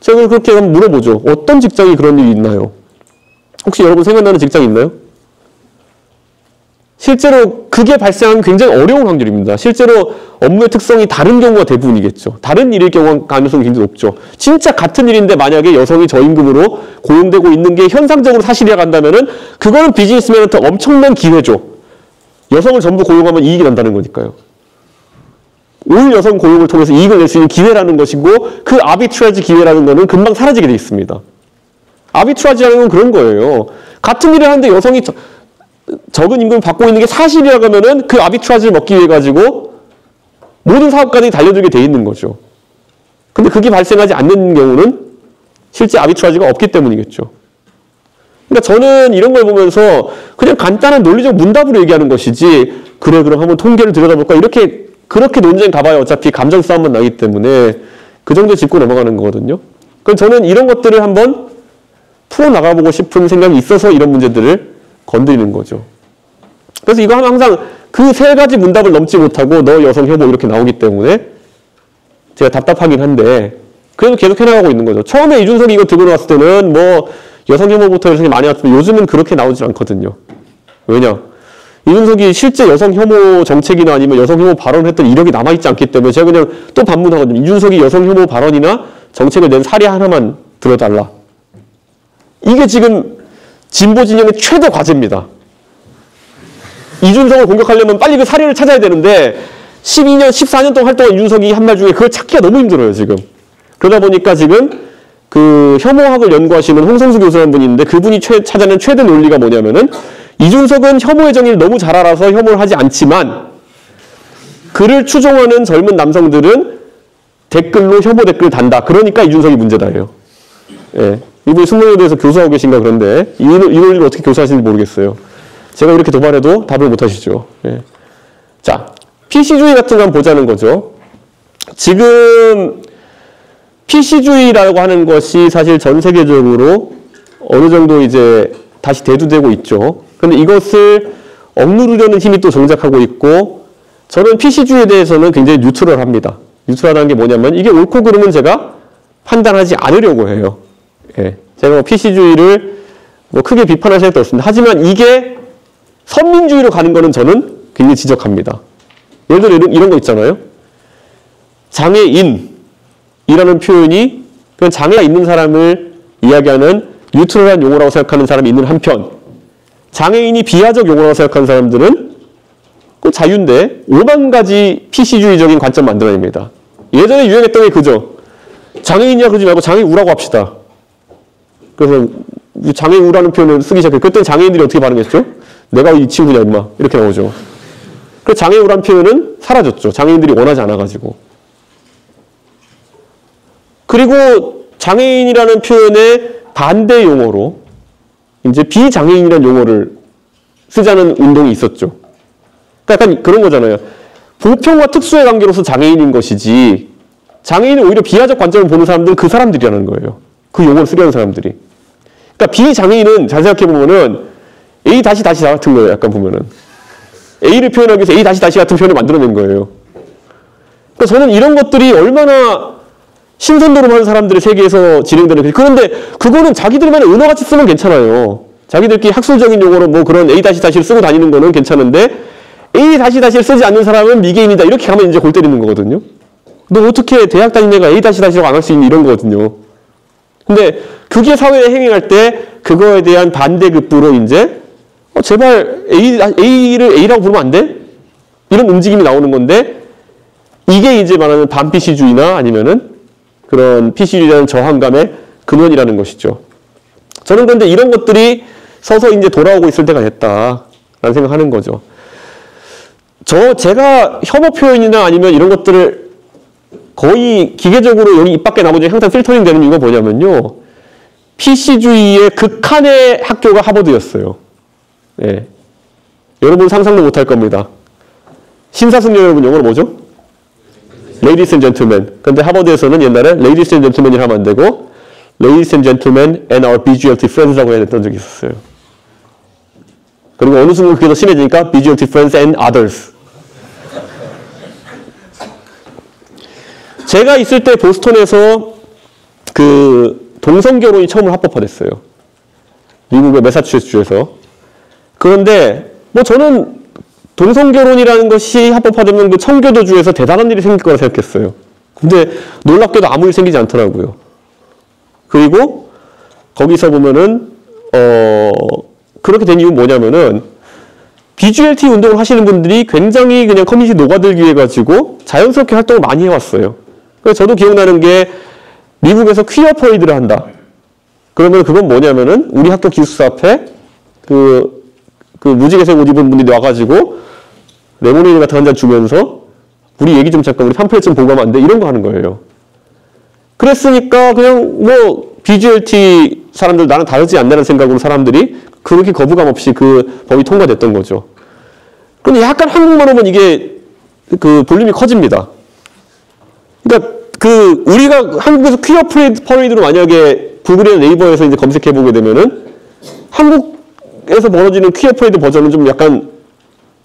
제가 그렇게 한번 물어보죠. 어떤 직장이 그런 일이 있나요? 혹시 여러분 생각나는 직장이 있나요? 실제로 그게 발생하면 굉장히 어려운 확률입니다. 실제로 업무의 특성이 다른 경우가 대부분이겠죠. 다른 일일 경우 가능성이 굉장히 높죠. 진짜 같은 일인데 만약에 여성이 저임금으로 고용되고 있는 게 현상적으로 사실이라고 한다면은 그거는 비즈니스맨한테 엄청난 기회죠. 여성을 전부 고용하면 이익이 난다는 거니까요. 올 여성 고용을 통해서 이익을 낼 수 있는 기회라는 것이고 그 아비트라지 기회라는 거는 금방 사라지게 돼 있습니다. 아비트라지라는 건 그런 거예요. 같은 일을 하는데 여성이 적은 임금을 받고 있는 게 사실이라고 하면은 그 아비트라지를 먹기 위해 가지고 모든 사업가들이 달려들게 돼 있는 거죠. 근데 그게 발생하지 않는 경우는 실제 아비트라지가 없기 때문이겠죠. 그러니까 저는 이런 걸 보면서 그냥 간단한 논리적 문답으로 얘기하는 것이지 그래 그럼 한번 통계를 들여다볼까 이렇게 그렇게 논쟁 가봐야 어차피 감정 싸움만 나기 때문에 그 정도 짚고 넘어가는 거거든요. 그럼 저는 이런 것들을 한번 풀어나가보고 싶은 생각이 있어서 이런 문제들을 건드리는 거죠. 그래서 이거 하면 항상 그 3가지 문답을 넘지 못하고 너 여성 혐오 이렇게 나오기 때문에 제가 답답하긴 한데 그래도 계속 해나가고 있는 거죠. 처음에 이준석이 이거 들고 나왔을 때는 뭐 여성 혐오부터 여성이 많이 나왔지만 요즘은 그렇게 나오지 않거든요. 왜냐? 이준석이 실제 여성 혐오 정책이나 아니면 여성 혐오 발언을 했던 이력이 남아있지 않기 때문에 제가 그냥 또 반문하거든요. 이준석이 여성 혐오 발언이나 정책을 낸 사례 하나만 들어달라. 이게 지금 진보 진영의 최대 과제입니다. 이준석을 공격하려면 빨리 그 사례를 찾아야 되는데 12년, 14년 동안 활동한 이준석이 한 말 중에 그걸 찾기가 너무 힘들어요, 지금. 그러다 보니까 지금 그 혐오학을 연구하시는 홍성수 교수라는 분이 있는데 그분이 찾아낸 최대 논리가 뭐냐면은 이준석은 혐오의 정의를 너무 잘 알아서 혐오를 하지 않지만 그를 추종하는 젊은 남성들은 댓글로 혐오 댓글을 단다. 그러니까 이준석이 문제다예요. 예. 이분이 승론에 대해서 교수하고 계신가 그런데 이 논리를 어떻게 교수하시는지 모르겠어요. 제가 이렇게 도발해도 답을 못 하시죠. 예. 자, PC주의 같은 거 한번 보자는 거죠. 지금 PC주의라고 하는 것이 사실 전 세계적으로 어느 정도 이제 다시 대두되고 있죠. 그런데 이것을 억누르려는 힘이 또 정작하고 있고, 저는 PC주의에 대해서는 굉장히 뉴트럴합니다. 뉴트럴하다는 게 뭐냐면 이게 옳고 그름은 제가 판단하지 않으려고 해요. 예. 제가 PC주의를 뭐 크게 비판할 생각도 없습니다. 하지만 이게 선민주의로 가는 거는 저는 굉장히 지적합니다. 예를 들어 이런 거 있잖아요. 장애인이라는 표현이 그냥 장애가 있는 사람을 이야기하는 뉴트럴한 용어라고 생각하는 사람이 있는 한편, 장애인이 비하적 용어라고 생각하는 사람들은 그 자유인데 5만 가지 PC주의적인 관점 만들어냅니다. 예전에 유행했던 게 그죠. 장애인이야 그러지 말고 장애우라고 합시다. 그래서 장애우라는 표현을 쓰기 시작해요. 그때는 장애인들이 어떻게 반응했죠? 내가 이 친구냐 임마 이렇게 나오죠. 그래서 장애우라는 표현은 사라졌죠. 장애인들이 원하지 않아가지고. 그리고 장애인이라는 표현의 반대 용어로 이제 비장애인이라는 용어를 쓰자는 운동이 있었죠. 그러니까 약간 그런 거잖아요. 보편과 특수의 관계로서 장애인인 것이지 장애인은 오히려 비하적 관점을 보는 사람들은 그 사람들이라는 거예요. 그 용어를 쓰려는 사람들이. 그러니까 비장애인은 잘 생각해보면은 A 다시 같은 거예요. 약간 보면은. A를 표현하기 위해서 A 다시 같은 표현을 만들어낸 거예요. 그러니까 저는 이런 것들이 얼마나 신선도름하는 사람들의 세계에서 진행되는 거지. 그런데 그거는 자기들만의 은어같이 쓰면 괜찮아요. 자기들끼리 학술적인 용어로 뭐 그런 A 다시 를 쓰고 다니는 거는 괜찮은데 A 다시를 쓰지 않는 사람은 미개인이다. 이렇게 가면 이제 골 때리는 거거든요. 너 어떻게 대학 다닌 애가 A 다시라고 안 할 수 있니? 이런 거거든요. 근데 그게 사회에 행행할 때 그거에 대한 반대급부로 이제 제발 A를 A라고 부르면 안 돼? 이런 움직임이 나오는 건데 이게 이제 말하는 반PC주의나 아니면은 그런 PC주의라는 저항감의 근원이라는 것이죠. 저는 그런데 이런 것들이 서서 이제 돌아오고 있을 때가 됐다라는 생각하는 거죠. 제가 혐오 표현이나 아니면 이런 것들을 거의 기계적으로 여기 입 밖에 나머지 항상 필터링 되는 이유가 뭐냐면요. PC주의의 극한의 학교가 하버드였어요. 예. 여러분 상상도 못할 겁니다. 심사숙녀 여러분 영어로 뭐죠? Ladies and Gentlemen. 근데 하버드에서는 옛날에 Ladies and Gentlemen이 하면 안 되고 Ladies and Gentlemen and our BGLT friends라고 해야 됐던 적이 있었어요. 그리고 어느 순간 그게 더 심해지니까 BGLT friends and others. 제가 있을 때 보스턴에서 그 동성결혼이 처음으로 합법화됐어요. 미국의 매사추세츠주에서. 그런데 뭐 저는 동성결혼이라는 것이 합법화되면 그 청교도주에서 대단한 일이 생길 거라 생각했어요. 근데 놀랍게도 아무 일 생기지 않더라고요. 그리고 거기서 보면은 그렇게 된 이유는 뭐냐면은 BGLT 운동을 하시는 분들이 굉장히 그냥 커뮤니티 녹아들기 위해 가지고 자연스럽게 활동을 많이 해왔어요. 그래서 저도 기억나는 게 미국에서 퀴어 퍼레이드를 한다. 그러면 그건 뭐냐면은 우리 학교 기숙사 앞에 그 무지개색 옷 입은 분들이 와가지고 레모네이드 같은 한 잔 주면서 우리 얘기 좀 잠깐 우리 팜플렛 좀 보고 가면 안 돼? 이런 거 하는 거예요. 그랬으니까 그냥 뭐 BGLT 사람들 나는 다르지 않나라는 생각으로 사람들이 그렇게 거부감 없이 그 법이 통과됐던 거죠. 그런데 약간 한국만 오면 이게 그 볼륨이 커집니다. 그러니까 우리가 한국에서 퀴어 퍼레이드로 만약에 구글이나 네이버에서 이제 검색해 보게 되면은 한국에서 벌어지는 퀴어 퍼레이드 버전은 좀 약간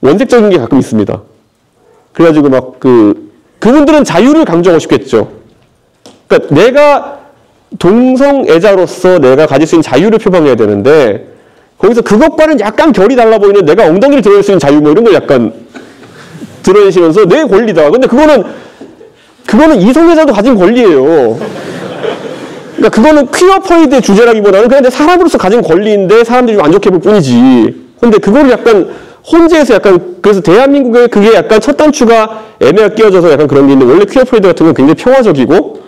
원색적인 게 가끔 있습니다. 그래가지고 막 그분들은 자유를 강조하고 싶겠죠. 그러니까 내가 동성애자로서 내가 가질 수 있는 자유를 표방해야 되는데 거기서 그것과는 약간 결이 달라 보이는 내가 엉덩이를 드러낼 수 있는 자유 뭐 이런 걸 약간 드러내시면서 내 권리다. 근데 그거는 이성애자도 가진 권리예요. 그러니까 그거는 퀴어 퍼레이드의 주제라기보다는 그냥 내 사람으로서 가진 권리인데 사람들이 좀 안 좋게 볼 뿐이지. 근데 그거를 약간 혼재해서 약간 그래서 대한민국에 그게 약간 첫 단추가 애매하게 끼어져서 약간 그런 게 있는데 원래 퀴어 퍼레이드 같은 건 굉장히 평화적이고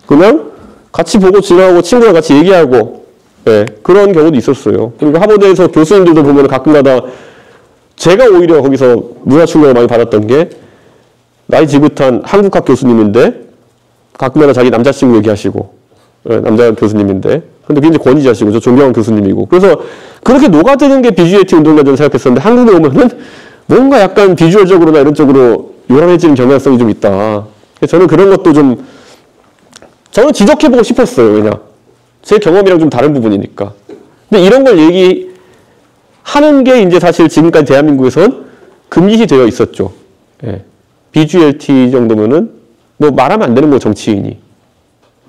그냥 같이 보고 지나가고 친구랑 같이 얘기하고 예, 그런 경우도 있었어요. 그리고 하버드에서 교수님들도 보면 가끔가다 제가 오히려 거기서 문화 충격을 많이 받았던 게 나이 지긋한 한국학 교수님인데 가끔가다 자기 남자친구 얘기하시고 예, 남자 교수님인데 근데 굉장히 권위자시고 저 존경하는 교수님이고 그래서 그렇게 녹아드는 게 BGLT 운동가 저는 생각했었는데 한국에 오면은 뭔가 약간 비주얼적으로나 이런 쪽으로 요란해지는 경향성이 좀 있다. 저는 그런 것도 좀 저는 지적해보고 싶었어요. 왜냐 제 경험이랑 좀 다른 부분이니까. 근데 이런 걸 하는 게 이제 사실 지금까지 대한민국에선 금기시 되어 있었죠. 예. BGLT 정도면은 뭐 말하면 안 되는 거 정치인이.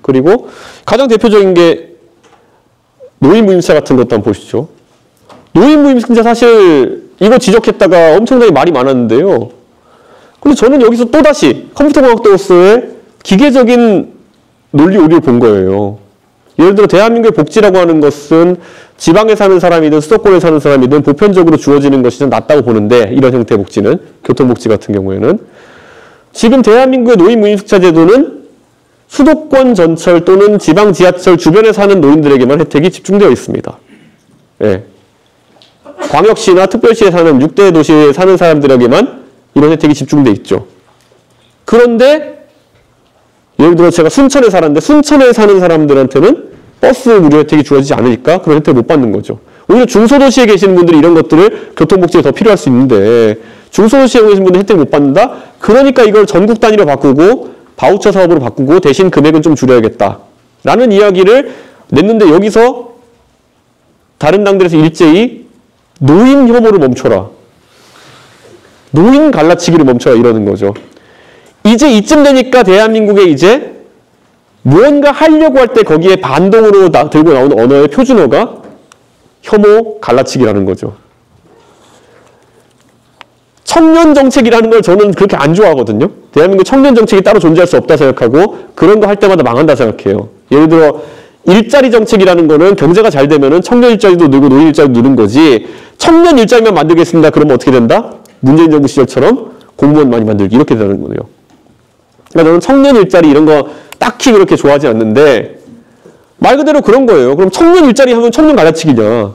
그리고 가장 대표적인 게 노인무임차 같은 것도 한번 보시죠. 노인무임차 사실 이거 지적했다가 엄청나게 말이 많았는데요. 근데 저는 여기서 또다시 컴퓨터공학도로서의 기계적인 논리 오류를 본 거예요. 예를 들어 대한민국의 복지라고 하는 것은 지방에 사는 사람이든 수도권에 사는 사람이든 보편적으로 주어지는 것이 좀 낫다고 보는데, 이런 형태의 복지는, 교통복지 같은 경우에는 지금 대한민국의 노인무임차 제도는 수도권 전철 또는 지방 지하철 주변에 사는 노인들에게만 혜택이 집중되어 있습니다. 예. 광역시나 특별시에 사는 6대 도시에 사는 사람들에게만 이런 혜택이 집중되어 있죠. 그런데 예를 들어 제가 순천에 살았는데 순천에 사는 사람들한테는 버스 무료 혜택이 주어지지 않으니까 그런 혜택을 못 받는 거죠. 오히려 중소도시에 계시는 분들이 이런 것들을 교통복지에 더 필요할 수 있는데 중소도시에 계신 분들은 혜택을 못 받는다? 그러니까 이걸 전국 단위로 바꾸고 바우처 사업으로 바꾸고 대신 금액은 좀 줄여야겠다 라는 이야기를 냈는데, 여기서 다른 당들에서 일제히 노인 혐오를 멈춰라, 노인 갈라치기를 멈춰라 이러는 거죠. 이제 이쯤 되니까 대한민국에 이제 무언가 하려고 할 때 거기에 반동으로 들고 나오는 언어의 표준어가 혐오 갈라치기라는 거죠. 청년 정책이라는 걸 저는 그렇게 안 좋아하거든요. 대한민국 청년 정책이 따로 존재할 수 없다 생각하고 그런 거 할 때마다 망한다 생각해요. 예를 들어 일자리 정책이라는 거는 경제가 잘 되면은 청년 일자리도 늘고 노인 일자리도 느는 거지, 청년 일자리만 만들겠습니다 그러면 어떻게 된다? 문재인 정부 시절처럼 공무원 많이 만들기 이렇게 되는 거예요. 그러니까 저는 청년 일자리 이런 거 딱히 그렇게 좋아하지 않는데, 말 그대로 그런 거예요. 그럼 청년 일자리 하면 청년 갈라치기냐,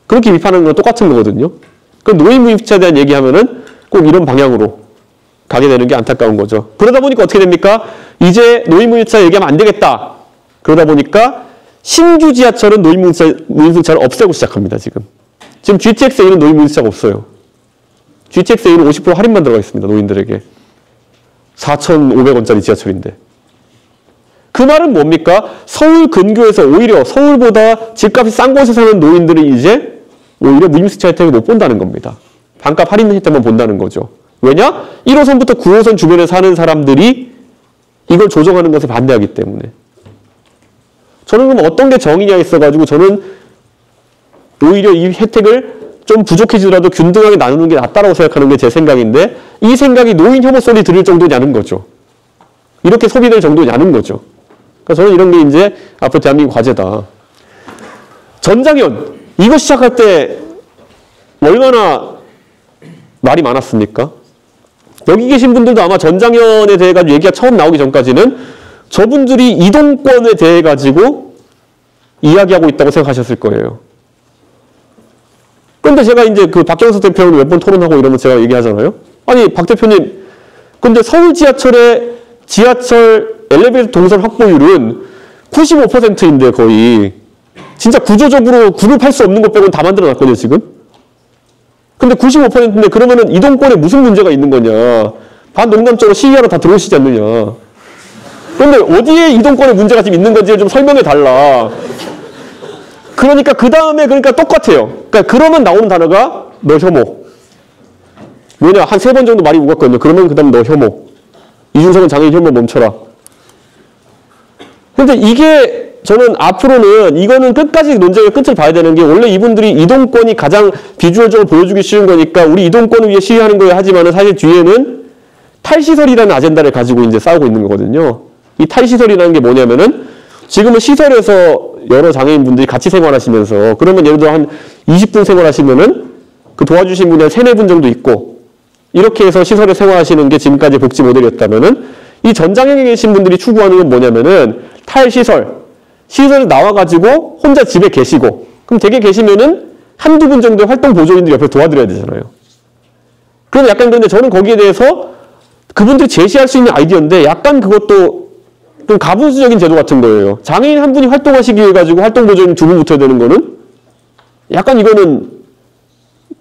그렇게 비판하는 건 똑같은 거거든요. 그럼 노인무임차에 대한 얘기하면은 꼭 이런 방향으로 가게 되는 게 안타까운 거죠. 그러다 보니까 어떻게 됩니까? 이제 노인무임차 얘기하면 안 되겠다. 그러다 보니까 신규 지하철은 노인무임차를 없애고 시작합니다. 지금 GTX-A는 노인무임차가 없어요. GTX-A는 50% 할인만 들어가 있습니다. 노인들에게. 4,500원짜리 지하철인데. 그 말은 뭡니까? 서울 근교에서 오히려 서울보다 집값이 싼 곳에 사는 노인들이 이제 오히려 무임승차 혜택을 못 본다는 겁니다. 반값 할인 혜택만 본다는 거죠. 왜냐? 1호선부터 9호선 주변에 사는 사람들이 이걸 조정하는 것에 반대하기 때문에. 저는 그럼 어떤 게 정의냐 있어가지고 저는 오히려 이 혜택을 좀 부족해지더라도 균등하게 나누는 게 낫다라고 생각하는 게 제 생각인데, 이 생각이 노인 혐오 소리 들을 정도냐는 거죠. 이렇게 소비될 정도냐는 거죠. 그러니까 저는 이런 게 이제 앞으로 대한민국 과제다. 전장현 이거 시작할 때 얼마나 말이 많았습니까? 여기 계신 분들도 아마 전장현에 대해 가지고 얘기가 처음 나오기 전까지는 저분들이 이동권에 대해 가지고 이야기하고 있다고 생각하셨을 거예요. 그런데 제가 이제 그 박경석 대표랑 몇 번 토론하고 이러면 제가 얘기하잖아요. 아니, 박 대표님, 근데 서울 지하철의 지하철 엘리베이터 동선 확보율은 95%인데 거의. 진짜 구조적으로 구급할 수 없는 것 빼고는 다 만들어 놨거든요, 지금. 근데 95%인데 그러면은 이동권에 무슨 문제가 있는 거냐. 반농담적으로 시위하러 다 들어오시지 않느냐. 그런데 어디에 이동권에 문제가 지금 있는 건지 좀 설명해 달라. 그러니까 그 다음에 그러니까 똑같아요. 그러니까 그러면 나오는 단어가 너 혐오. 왜냐, 한 3번 정도 말이 오갔거든요. 그러면 그 다음 너 혐오. 이준석은 장애인 혐오 멈춰라. 근데 이게 저는 앞으로는 이거는 끝까지 논쟁의 끝을 봐야 되는 게, 원래 이분들이 이동권이 가장 비주얼적으로 보여주기 쉬운 거니까 우리 이동권을 위해 시위하는 거예요 하지만은 사실 뒤에는 탈시설이라는 아젠다를 가지고 이제 싸우고 있는 거거든요. 이 탈시설이라는 게 뭐냐면은 지금은 시설에서 여러 장애인분들이 같이 생활하시면서, 그러면 예를 들어 한 20분 생활하시면은 그 도와주신 분이 한 3, 4분 정도 있고, 이렇게 해서 시설에 생활하시는 게 지금까지 복지 모델이었다면은, 이 전장현에 계신 분들이 추구하는 건 뭐냐면은 탈시설, 시설에 나와가지고 혼자 집에 계시고, 그럼 댁에 계시면은 한두 분 정도의 활동 보조인들이 옆에 도와드려야 되잖아요. 그럼 약간, 그런데 저는 거기에 대해서 그분들이 제시할 수 있는 아이디어인데 약간 그것도 좀 가부수적인 제도 같은 거예요. 장애인 한 분이 활동하시기 위해 가지고 활동 보조인 2분 붙어야 되는 거는 약간 이거는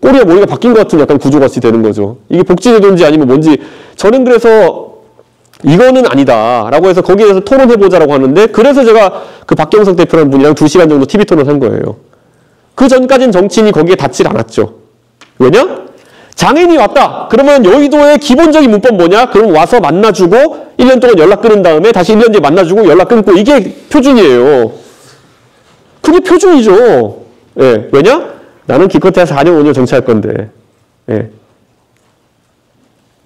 꼬리에 머리가 바뀐 것 같은 약간 구조같이 되는 거죠. 이게 복지제도인지 아니면 뭔지. 저는 그래서 이거는 아니다 라고 해서 거기에 대해서 토론해보자라고 하는데, 그래서 제가 그 박경석 대표라는 분이랑 2시간 정도 TV 토론한 거예요. 그 전까지는 정치인이 거기에 닿질 않았죠. 왜냐? 장애인이 왔다. 그러면 여의도의 기본적인 문법 뭐냐? 그럼 와서 만나주고 1년 동안 연락 끊은 다음에 다시 1년 뒤에 만나주고 연락 끊고 이게 표준이에요. 그게 표준이죠. 예. 왜냐? 나는 기껏해야 4년 5년 정치할 건데. 예.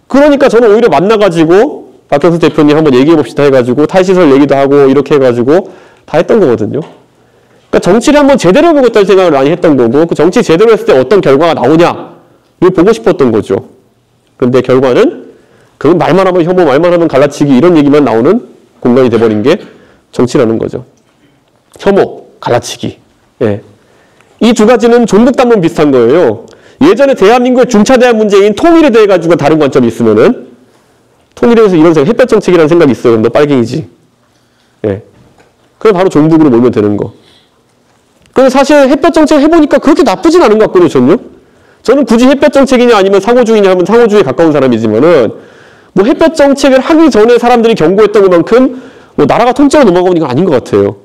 그러니까 저는 오히려 만나가지고 박형수 대표님 한번 얘기해봅시다 해가지고 탈시설 얘기도 하고 이렇게 해가지고 다 했던 거거든요. 그러니까 정치를 한번 제대로 해보겠다는 생각을 많이 했던 거고 그 정치 제대로 했을 때 어떤 결과가 나오냐 이걸 보고 싶었던 거죠. 그런데 결과는 그건 말만 하면 혐오, 말만 하면 갈라치기 이런 얘기만 나오는 공간이 돼버린 게 정치라는 거죠. 혐오, 갈라치기. 예. 이 두 가지는 종북단문 비슷한 거예요. 예전에 대한민국의 중차대한 문제인 통일에 대해 가지고 다른 관점이 있으면은 통일에 대해서 이런 생각, 햇볕 정책이라는 생각이 있어요. 그럼 너 빨갱이지. 예. 그럼 바로 종북으로 몰면 되는 거. 근데 사실 햇볕 정책 해보니까 그렇게 나쁘진 않은 것 같거든요, 전요. 저는 굳이 햇볕 정책이냐 아니면 상호주의냐 하면 상호주의에 가까운 사람이지만은 뭐 햇볕 정책을 하기 전에 사람들이 경고했던 것만큼 뭐 나라가 통째로 넘어가는 건 아닌 것 같아요.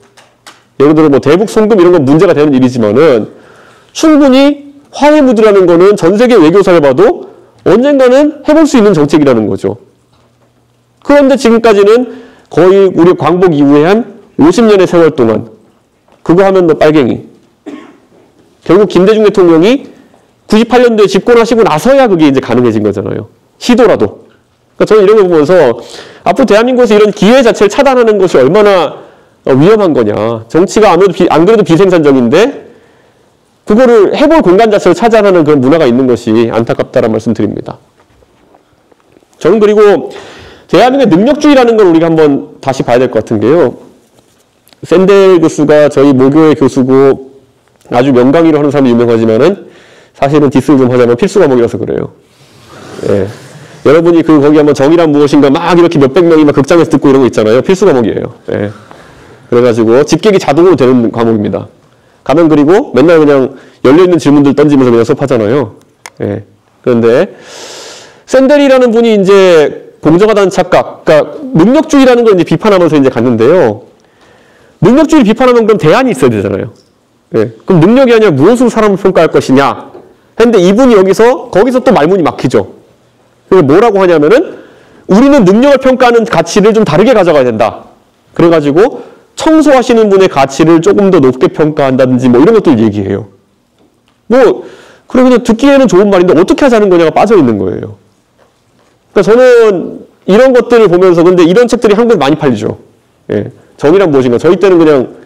예를 들어 뭐 대북 송금 이런 건 문제가 되는 일이지만은 충분히 화해 무드라는 거는 전 세계 외교사를 봐도 언젠가는 해볼 수 있는 정책이라는 거죠. 그런데 지금까지는 거의 우리 광복 이후에 한 50년의 세월 동안 그거 하면 너 빨갱이. 결국 김대중 대통령이 98년도에 집권하시고 나서야 그게 이제 가능해진 거잖아요. 시도라도. 그러니까 저는 이런 거 보면서 앞으로 대한민국에서 이런 기회 자체를 차단하는 것이 얼마나 위험한 거냐. 정치가 안 그래도 비생산적인데 그거를 해볼 공간 자체를 차단하는 그런 문화가 있는 것이 안타깝다라는 말씀 드립니다. 저는 그리고 대한민국의 능력주의라는 걸 우리가 한번 다시 봐야 될 것 같은 게요. 샌델 교수가 저희 모교의 교수고 아주 명강의로 하는 사람이 유명하지만은 사실은 디스를 좀 하자면 필수 과목이라서 그래요. 예. 여러분이 거기 한번 정의란 무엇인가 막 이렇게 몇백 명이 막 극장에서 듣고 이런 거 있잖아요. 필수 과목이에요. 예. 그래가지고 집객이 자동으로 되는 과목입니다. 가면 그리고 맨날 그냥 열려있는 질문들 던지면서 그냥 수업하잖아요. 예. 그런데 샌델이라는 분이 이제 공정하다는 착각, 그러니까 능력주의라는 걸 이제 비판하면서 이제 갔는데요. 능력주의를 비판하면 그럼 대안이 있어야 되잖아요. 예. 그럼 능력이 아니라 무엇으로 사람을 평가할 것이냐. 했는데 이분이 거기서 또 말문이 막히죠. 그래서 뭐라고 하냐면은 우리는 능력을 평가하는 가치를 좀 다르게 가져가야 된다. 그래가지고 청소하시는 분의 가치를 조금 더 높게 평가한다든지 뭐 이런 것들 얘기해요. 뭐, 그냥 듣기에는 좋은 말인데 어떻게 하자는 거냐가 빠져 있는 거예요. 그러니까 저는 이런 것들을 보면서 근데 이런 책들이 한국에 많이 팔리죠. 예. 정의란 무엇인가. 저희 때는 그냥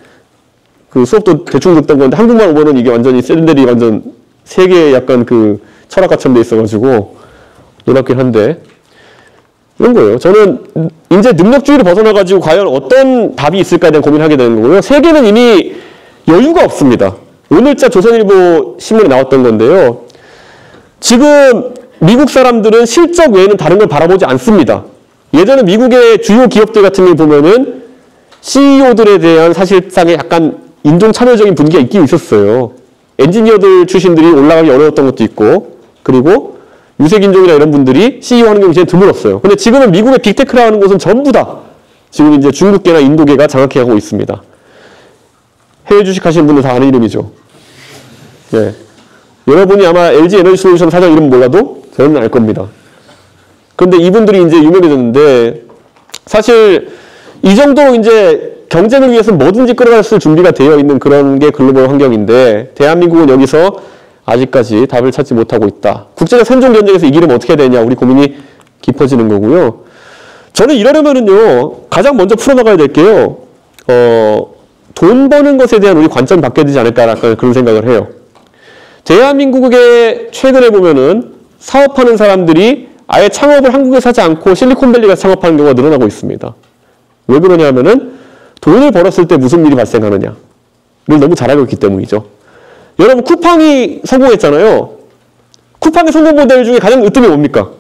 그 수업도 대충 듣던 건데 한국만 오면은 이게 완전히 샌들이 완전 세계에 약간 그 철학가처럼 돼 있어가지고 놀랍긴 한데 이런 거예요. 저는 이제 능력주의를 벗어나가지고 과연 어떤 답이 있을까에 대한 고민을 하게 되는 거고요. 세계는 이미 여유가 없습니다. 오늘자 조선일보 신문에 나왔던 건데요. 지금 미국 사람들은 실적 외에는 다른 걸 바라보지 않습니다. 예전에 미국의 주요 기업들 같은 걸 보면은 CEO들에 대한 사실상의 약간 인종차별적인 분위기가 있긴 있었어요. 엔지니어들 출신들이 올라가기 어려웠던 것도 있고 그리고 유색인종이나 이런 분들이 CEO 하는 경우가 제일 드물었어요. 근데 지금은 미국의 빅테크라 하는 곳은 전부 다 지금 이제 중국계나 인도계가 장악해 가고 있습니다. 해외 주식 하시는 분들 다 아는 이름이죠. 네. 여러분이 아마 LG 에너지 솔루션 사장 이름 몰라도 저는 알 겁니다. 그런데 이분들이 이제 유명해졌는데 사실 이 정도 이제 경쟁을 위해서 뭐든지 끌어갈 준비가 되어 있는 그런 게 글로벌 환경인데 대한민국은 여기서 아직까지 답을 찾지 못하고 있다. 국제적 생존 경쟁에서 이기려면 어떻게 해야 되냐 우리 고민이 깊어지는 거고요. 저는 이러려면은요 가장 먼저 풀어나가야 될 게요. 돈 버는 것에 대한 우리 관점이 바뀌어야 되지 않을까라는 그런 생각을 해요. 대한민국에 최근에 보면은 사업하는 사람들이 아예 창업을 한국에서 하지 않고 실리콘밸리 가서 창업하는 경우가 늘어나고 있습니다. 왜 그러냐 하면은 돈을 벌었을 때 무슨 일이 발생하느냐를 너무 잘 알고 있기 때문이죠. 여러분 쿠팡이 성공했잖아요. 쿠팡의 성공 모델 중에 가장 으뜸이 뭡니까?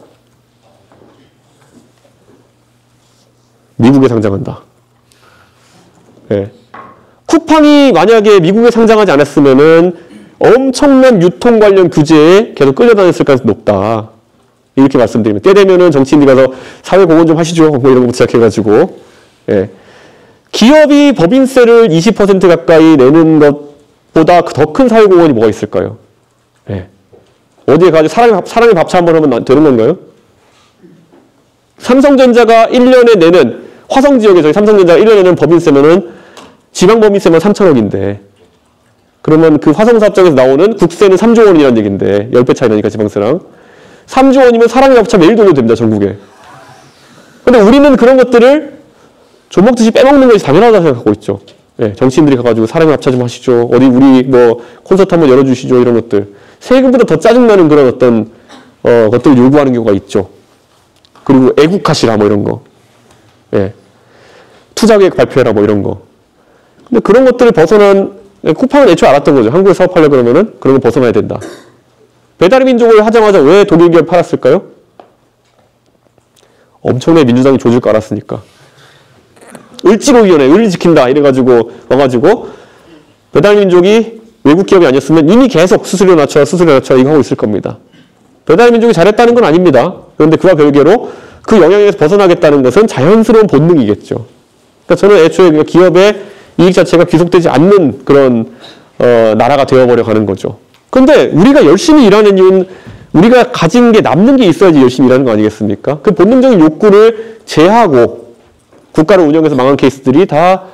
미국에 상장한다. 네. 쿠팡이 만약에 미국에 상장하지 않았으면은 엄청난 유통 관련 규제에 계속 끌려다녔을 가능성이 높다. 이렇게 말씀드리면 때 되면은 정치인들이 가서 사회 공헌 좀 하시죠. 뭐 이런 것부터 시작해가지고 예. 기업이 법인세를 20% 가까이 내는 것 보다 더 큰 사회공헌이 뭐가 있을까요? 예. 어디에 가서 사람의 밥차 한번 하면 되는 건가요? 삼성전자가 1년에 내는, 화성 지역에서 삼성전자가 1년에 내는 법인세면은 지방 법인세만 3천억인데, 그러면 그 화성 사업장에서 나오는 국세는 3조 원이라는 얘기인데, 10배 차이 나니까 지방세랑. 3조 원이면 사람의 밥차 매일 돌려도 됩니다, 전국에. 근데 우리는 그런 것들을 조먹듯이 빼먹는 것이 당연하다고 생각하고 있죠. 예, 정치인들이 가가지고 사람의 밥차 좀 하시죠. 어디 우리 뭐 콘서트 한번 열어주시죠. 이런 것들. 세금보다 더 짜증나는 그런 어떤 것들을 요구하는 경우가 있죠. 그리고 애국하시라 뭐 이런 거. 예. 투자계획 발표해라 뭐 이런 거. 근데 그런 것들을 벗어난, 쿠팡은 애초에 알았던 거죠. 한국에 사업하려고 그러면은 그런 거 벗어나야 된다. 배달의 민족을 하자마자 왜 독일 기업 팔았을까요? 엄청나게 민주당이 조질 거 알았으니까. 을지로위원회, 을을 지킨다 이래가지고 와가지고 배달의 민족이 외국 기업이 아니었으면 이미 계속 수수료 낮춰 이거 하고 있을 겁니다. 배달의 민족이 잘했다는 건 아닙니다. 그런데 그와 별개로 그 영향에서 벗어나겠다는 것은 자연스러운 본능이겠죠. 그러니까 저는 애초에 기업의 이익 자체가 귀속되지 않는 그런 나라가 되어버려 가는 거죠. 그런데 우리가 열심히 일하는 이유는 우리가 가진 게 남는 게 있어야지 열심히 일하는 거 아니겠습니까? 그 본능적인 욕구를 제하고 국가를 운영해서 망한 케이스들이 다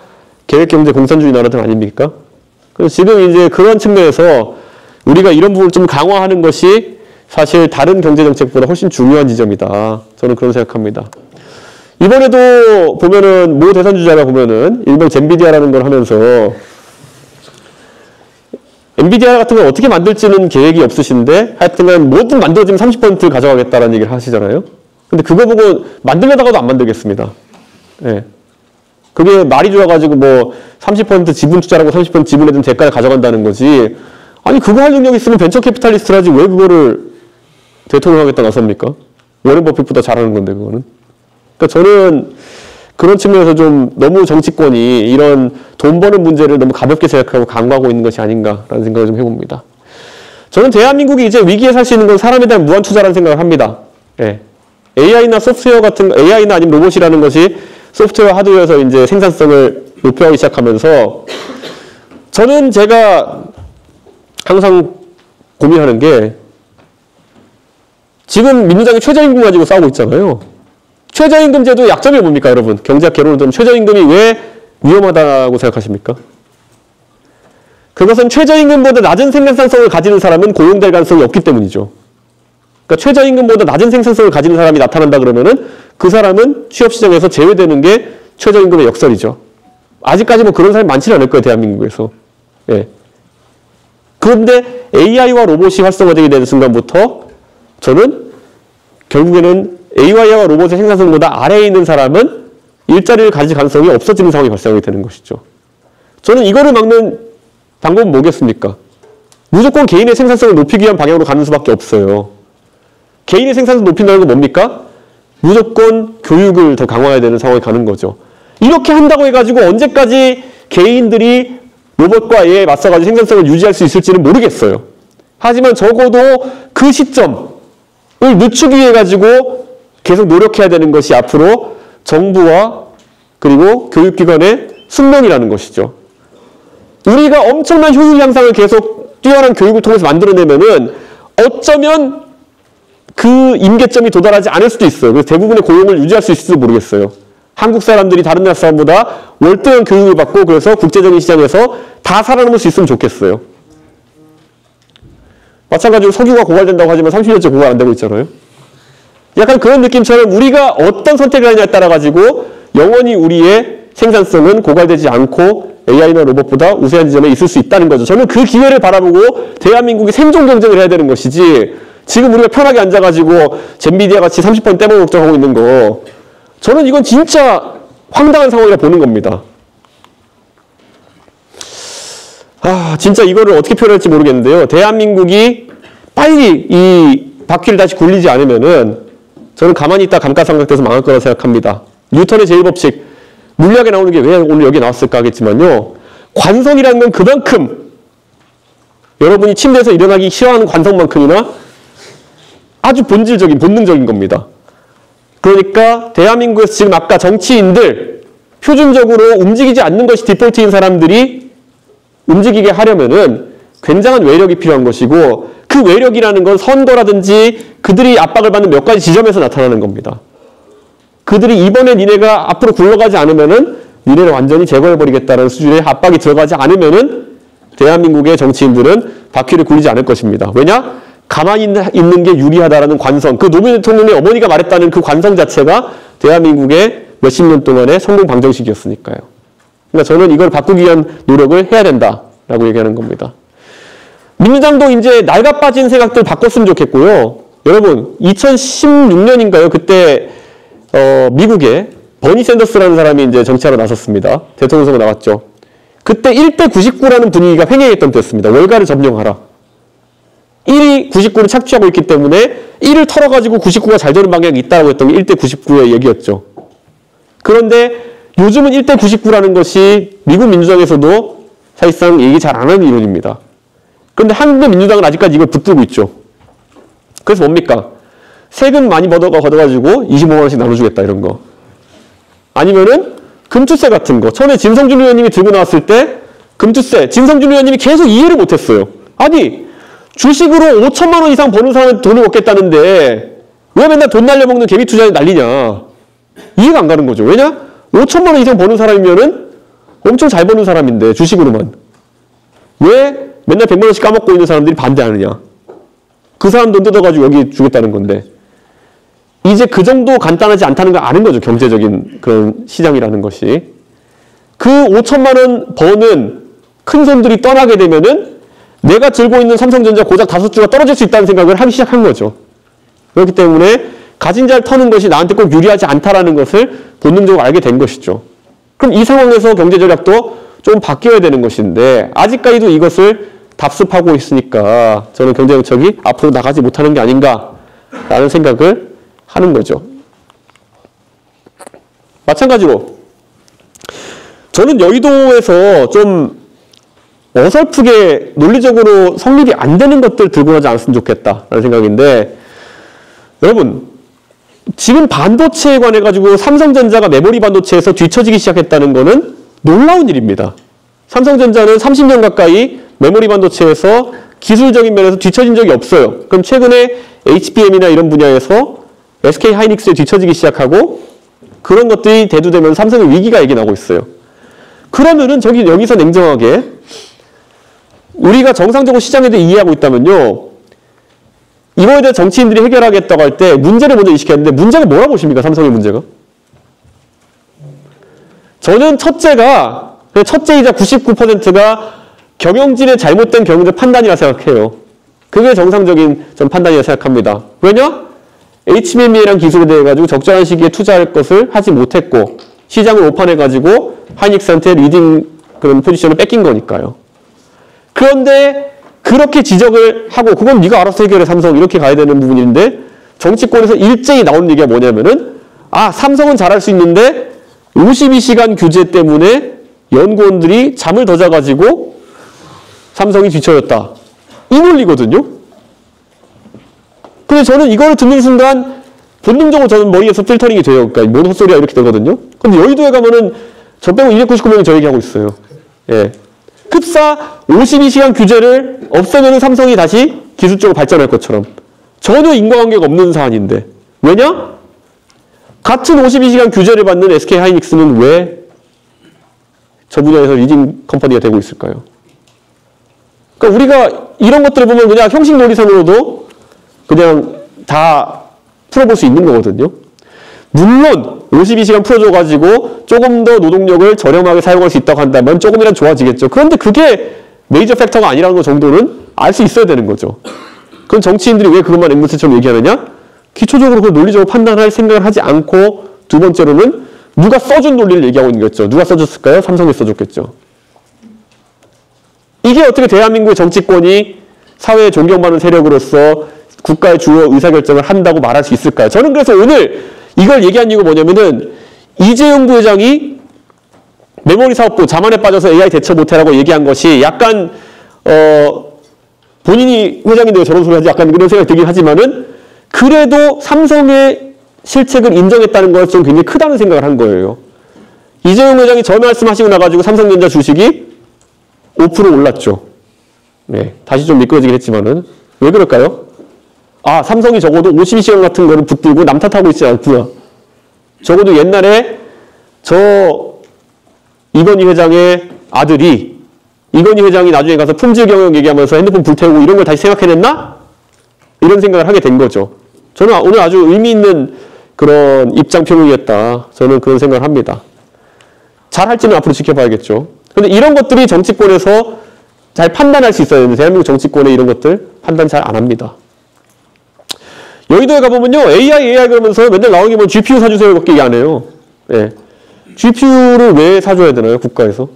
계획경제 공산주의 나라들 아닙니까? 그래서 지금 이제 그런 측면에서 우리가 이런 부분을 좀 강화하는 것이 사실 다른 경제정책보다 훨씬 중요한 지점이다. 저는 그런 생각합니다. 이번에도 보면은 모 대선주자가 보면은 일명 젠비디아라는 걸 하면서 엔비디아 같은 걸 어떻게 만들지는 계획이 없으신데 하여튼간 뭐든 만들어지면 30%를 가져가겠다라는 얘기를 하시잖아요. 근데 그거 보고 만들려다가도 안 만들겠습니다. 예. 그게 말이 좋아가지고 뭐 30% 지분 투자라고 30% 지분에 든 대가를 가져간다는 거지. 아니 그거 할 능력이 있으면 벤처 캐피탈리스트라지 왜 그거를 대통령 하겠다 나섭니까? 워렌 버핏보다 잘하는 건데 그거는. 그러니까 저는 그런 측면에서 좀 너무 정치권이 이런 돈 버는 문제를 너무 가볍게 생각하고 간과하고 있는 것이 아닌가라는 생각을 좀 해봅니다. 저는 대한민국이 이제 위기에 살 수 있는 건 사람에 대한 무한 투자라는 생각을 합니다. 예. AI나 소프트웨어 같은, AI나 아니면 로봇이라는 것이 소프트웨어 하드웨어에서 이제 생산성을 높여가기 시작하면서 저는 제가 항상 고민하는 게 지금 민주당이 최저임금 가지고 싸우고 있잖아요. 최저임금 제도 약점이 뭡니까, 여러분? 경제학 개론을 들으면 최저임금이 왜 위험하다고 생각하십니까? 그것은 최저임금보다 낮은 생산성을 가지는 사람은 고용될 가능성이 없기 때문이죠. 그러니까 최저임금보다 낮은 생산성을 가지는 사람이 나타난다 그러면은 그 사람은 취업시장에서 제외되는 게 최저임금의 역설이죠. 아직까지 뭐 그런 사람이 많지는 않을 거예요, 대한민국에서. 예. 그런데 AI와 로봇이 활성화되게 되는 순간부터 저는 결국에는 AI와 로봇의 생산성보다 아래에 있는 사람은 일자리를 가질 가능성이 없어지는 상황이 발생하게 되는 것이죠. 저는 이거를 막는 방법은 뭐겠습니까? 무조건 개인의 생산성을 높이기 위한 방향으로 가는 수밖에 없어요. 개인의 생산성을 높인다는 건 뭡니까? 무조건 교육을 더 강화해야 되는 상황에 가는 거죠. 이렇게 한다고 해가지고 언제까지 개인들이 로봇과 AI에 맞서가지고 생산성을 유지할 수 있을지는 모르겠어요. 하지만 적어도 그 시점을 늦추기 위해 가지고 계속 노력해야 되는 것이 앞으로 정부와 그리고 교육기관의 숙명이라는 것이죠. 우리가 엄청난 효율 향상을 계속 뛰어난 교육을 통해서 만들어내면은 어쩌면 그 임계점이 도달하지 않을 수도 있어요. 그래서 대부분의 고용을 유지할 수 있을지도 모르겠어요. 한국 사람들이 다른 나라 사람보다 월등한 교육을 받고 그래서 국제적인 시장에서 다 살아남을 수 있으면 좋겠어요. 마찬가지로 석유가 고갈된다고 하지만 30년째 고갈 안 되고 있잖아요. 약간 그런 느낌처럼 우리가 어떤 선택을 하느냐에 따라 가지고 영원히 우리의 생산성은 고갈되지 않고 AI나 로봇보다 우세한 지점에 있을 수 있다는 거죠. 저는 그 기회를 바라보고 대한민국이 생존 경쟁을 해야 되는 것이지 지금 우리가 편하게 앉아가지고 젠비디아 같이 30% 떼먹을 걱정하고 있는 거 저는 이건 진짜 황당한 상황이라 보는 겁니다. 진짜 이거를 어떻게 표현할지 모르겠는데요. 대한민국이 빨리 이 바퀴를 다시 굴리지 않으면은 저는 가만히 있다 감가상각돼서 망할 거라고 생각합니다. 뉴턴의 제1법칙, 물리학에 나오는 게 왜 오늘 여기 나왔을까 하겠지만요. 관성이라는 건 그만큼 여러분이 침대에서 일어나기 싫어하는 관성만큼이나 아주 본질적인, 본능적인 겁니다. 그러니까 대한민국에서 지금 아까 정치인들 표준적으로 움직이지 않는 것이 디폴트인 사람들이 움직이게 하려면은 굉장한 외력이 필요한 것이고 그 외력이라는 건 선거라든지 그들이 압박을 받는 몇 가지 지점에서 나타나는 겁니다. 그들이 이번에 니네가 앞으로 굴러가지 않으면은 니네를 완전히 제거해버리겠다는 수준의 압박이 들어가지 않으면은 대한민국의 정치인들은 바퀴를 굴리지 않을 것입니다. 왜냐? 가만히 있는 게 유리하다라는 관성, 그 노무현 대통령의 어머니가 말했다는 그 관성 자체가 대한민국의 몇십 년 동안의 성공 방정식이었으니까요. 그러니까 저는 이걸 바꾸기 위한 노력을 해야 된다라고 얘기하는 겁니다. 민주당도 이제 낡아 빠진 생각들 바꿨으면 좋겠고요. 여러분 2016년인가요? 그때 미국에 버니 샌더스라는 사람이 이제 정치하러 나섰습니다. 대통령 선거 나왔죠. 그때 1대 99라는 분위기가 횡행했던 때였습니다. 월가를 점령하라. 1이 99를 착취하고 있기 때문에 1을 털어가지고 99가 잘 되는 방향이 있다고 했던 게 1대 99의 얘기였죠. 그런데 요즘은 1대 99라는 것이 미국 민주당에서도 사실상 얘기 잘 안 하는 이론입니다. 그런데 한국 민주당은 아직까지 이걸 붙들고 있죠. 그래서 뭡니까? 세금 많이 걷어가지고 25만 원씩 나눠주겠다 이런 거. 아니면은 금투세 같은 거. 처음에 진성준 의원님이 들고 나왔을 때 금투세, 진성준 의원님이 계속 이해를 못했어요. 아니 주식으로 5천만 원 이상 버는 사람은 돈을 얻겠다는데 왜 맨날 돈 날려먹는 개미 투자에 난리냐. 이해가 안 가는 거죠. 왜냐? 5천만 원 이상 버는 사람이면은 엄청 잘 버는 사람인데 주식으로만. 왜 맨날 100만 원씩 까먹고 있는 사람들이 반대하느냐. 그 사람 돈 뜯어가지고 여기 주겠다는 건데. 이제 그 정도 간단하지 않다는 걸 아는 거죠. 경제적인 그런 시장이라는 것이. 그 5천만 원 버는 큰 손들이 떠나게 되면은 내가 들고 있는 삼성전자 고작 5주가 떨어질 수 있다는 생각을 하기 시작한 거죠. 그렇기 때문에 가진 자를 터는 것이 나한테 꼭 유리하지 않다라는 것을 본능적으로 알게 된 것이죠. 그럼 이 상황에서 경제전략도 좀 바뀌어야 되는 것인데 아직까지도 이것을 답습하고 있으니까 저는 경제정책이 앞으로 나가지 못하는 게 아닌가라는 생각을 하는 거죠. 마찬가지로 저는 여의도에서 좀 어설프게 논리적으로 성립이 안 되는 것들 들고 가지 않았으면 좋겠다라는 생각인데 여러분 지금 반도체에 관해 가지고 삼성전자가 메모리 반도체에서 뒤처지기 시작했다는 거는 놀라운 일입니다. 삼성전자는 30년 가까이 메모리 반도체에서 기술적인 면에서 뒤처진 적이 없어요. 그럼 최근에 HBM이나 이런 분야에서 SK 하이닉스에 뒤처지기 시작하고 그런 것들이 대두되면 삼성의 위기가 얘기나오고 있어요. 그러면은 여기서 냉정하게 우리가 정상적으로 시장에 대해 이해하고 있다면요. 이거에 대해 정치인들이 해결하겠다고 할 때 문제를 먼저 인식했는데 문제가 뭐라고 보십니까? 삼성의 문제가? 저는 첫째이자 99%가 경영진의 잘못된 경영적 판단이라 생각해요. 그게 정상적인 전 판단이라 생각합니다. 왜냐? HBM이라는 기술에 대해 가지고 적절한 시기에 투자할 것을 하지 못했고 시장을 오판해가지고 하이닉스한테 리딩 그런 포지션을 뺏긴 거니까요. 그런데 그렇게 지적을 하고 그건 네가 알아서 해결해 삼성 이렇게 가야 되는 부분인데 정치권에서 일제히 나오는 얘기가 뭐냐면은 삼성은 잘할 수 있는데 52시간 규제 때문에 연구원들이 잠을 더 자가지고 삼성이 뒤처졌다. 이 논리거든요. 근데 저는 이걸 듣는 순간 본능적으로 저는 머리에서 필터링이 돼요. 그러니까 뭔 헛소리야 이렇게 되거든요. 근데 여의도에 가면은 저 빼고 299명이 저 얘기하고 있어요. 예. 흡사 52시간 규제를 없애면 삼성이 다시 기술적으로 발전할 것처럼. 전혀 인과관계가 없는 사안인데. 왜냐? 같은 52시간 규제를 받는 SK 하이닉스는 왜 저 분야에서 리딩 컴퍼니가 되고 있을까요? 그러니까 우리가 이런 것들을 보면 그냥 형식 논리상으로도 그냥 다 풀어볼 수 있는 거거든요. 물론 52시간 풀어줘가지고 조금 더 노동력을 저렴하게 사용할 수 있다고 한다면 조금이란 좋아지겠죠. 그런데 그게 메이저 팩터가 아니라는 것 정도는 알 수 있어야 되는 거죠. 그럼 정치인들이 왜 그것만 앵무새처럼 얘기하느냐? 기초적으로 그 논리적으로 판단할 생각을 하지 않고 두 번째로는 누가 써준 논리를 얘기하고 있는 거죠. 누가 써줬을까요? 삼성이 써줬겠죠. 이게 어떻게 대한민국의 정치권이 사회에 존경받는 세력으로서 국가의 주요 의사결정을 한다고 말할 수 있을까요? 저는 그래서 오늘 이걸 얘기한 이유가 뭐냐면은 이재용 부회장이 메모리 사업부 자만에 빠져서 AI 대처 못해라고 얘기한 것이 약간 본인이 회장인데 왜 저런 소리 하지? 약간 그런 생각이 들긴 하지만은 그래도 삼성의 실책을 인정했다는 건 좀 굉장히 크다는 생각을 한 거예요. 이재용 회장이 저 말씀하시고 나가지고 삼성전자 주식이 5% 올랐죠. 네, 다시 좀 미끄러지긴 했지만은. 왜 그럴까요? 아, 삼성이 적어도 52시간 같은 거를 붙들고 남 탓하고 있지 않구나. 적어도 옛날에 이건희 회장의 아들이 이건희 회장이 나중에 가서 품질 경영 얘기하면서 핸드폰 불태우고 이런 걸 다시 생각해냈나? 이런 생각을 하게 된 거죠. 저는 오늘 아주 의미 있는 그런 입장 표명이었다. 저는 그런 생각을 합니다. 잘할지는 앞으로 지켜봐야겠죠. 그런데 이런 것들이 정치권에서 잘 판단할 수 있어야 되는데 대한민국 정치권에 이런 것들 판단 잘 안 합니다. 여의도에 가보면요. AI 그러면서 맨날 나오는 게 뭐 GPU 사주세요 이렇게 얘기 안 해요. 예. GPU를 왜 사줘야 되나요? 국가에서?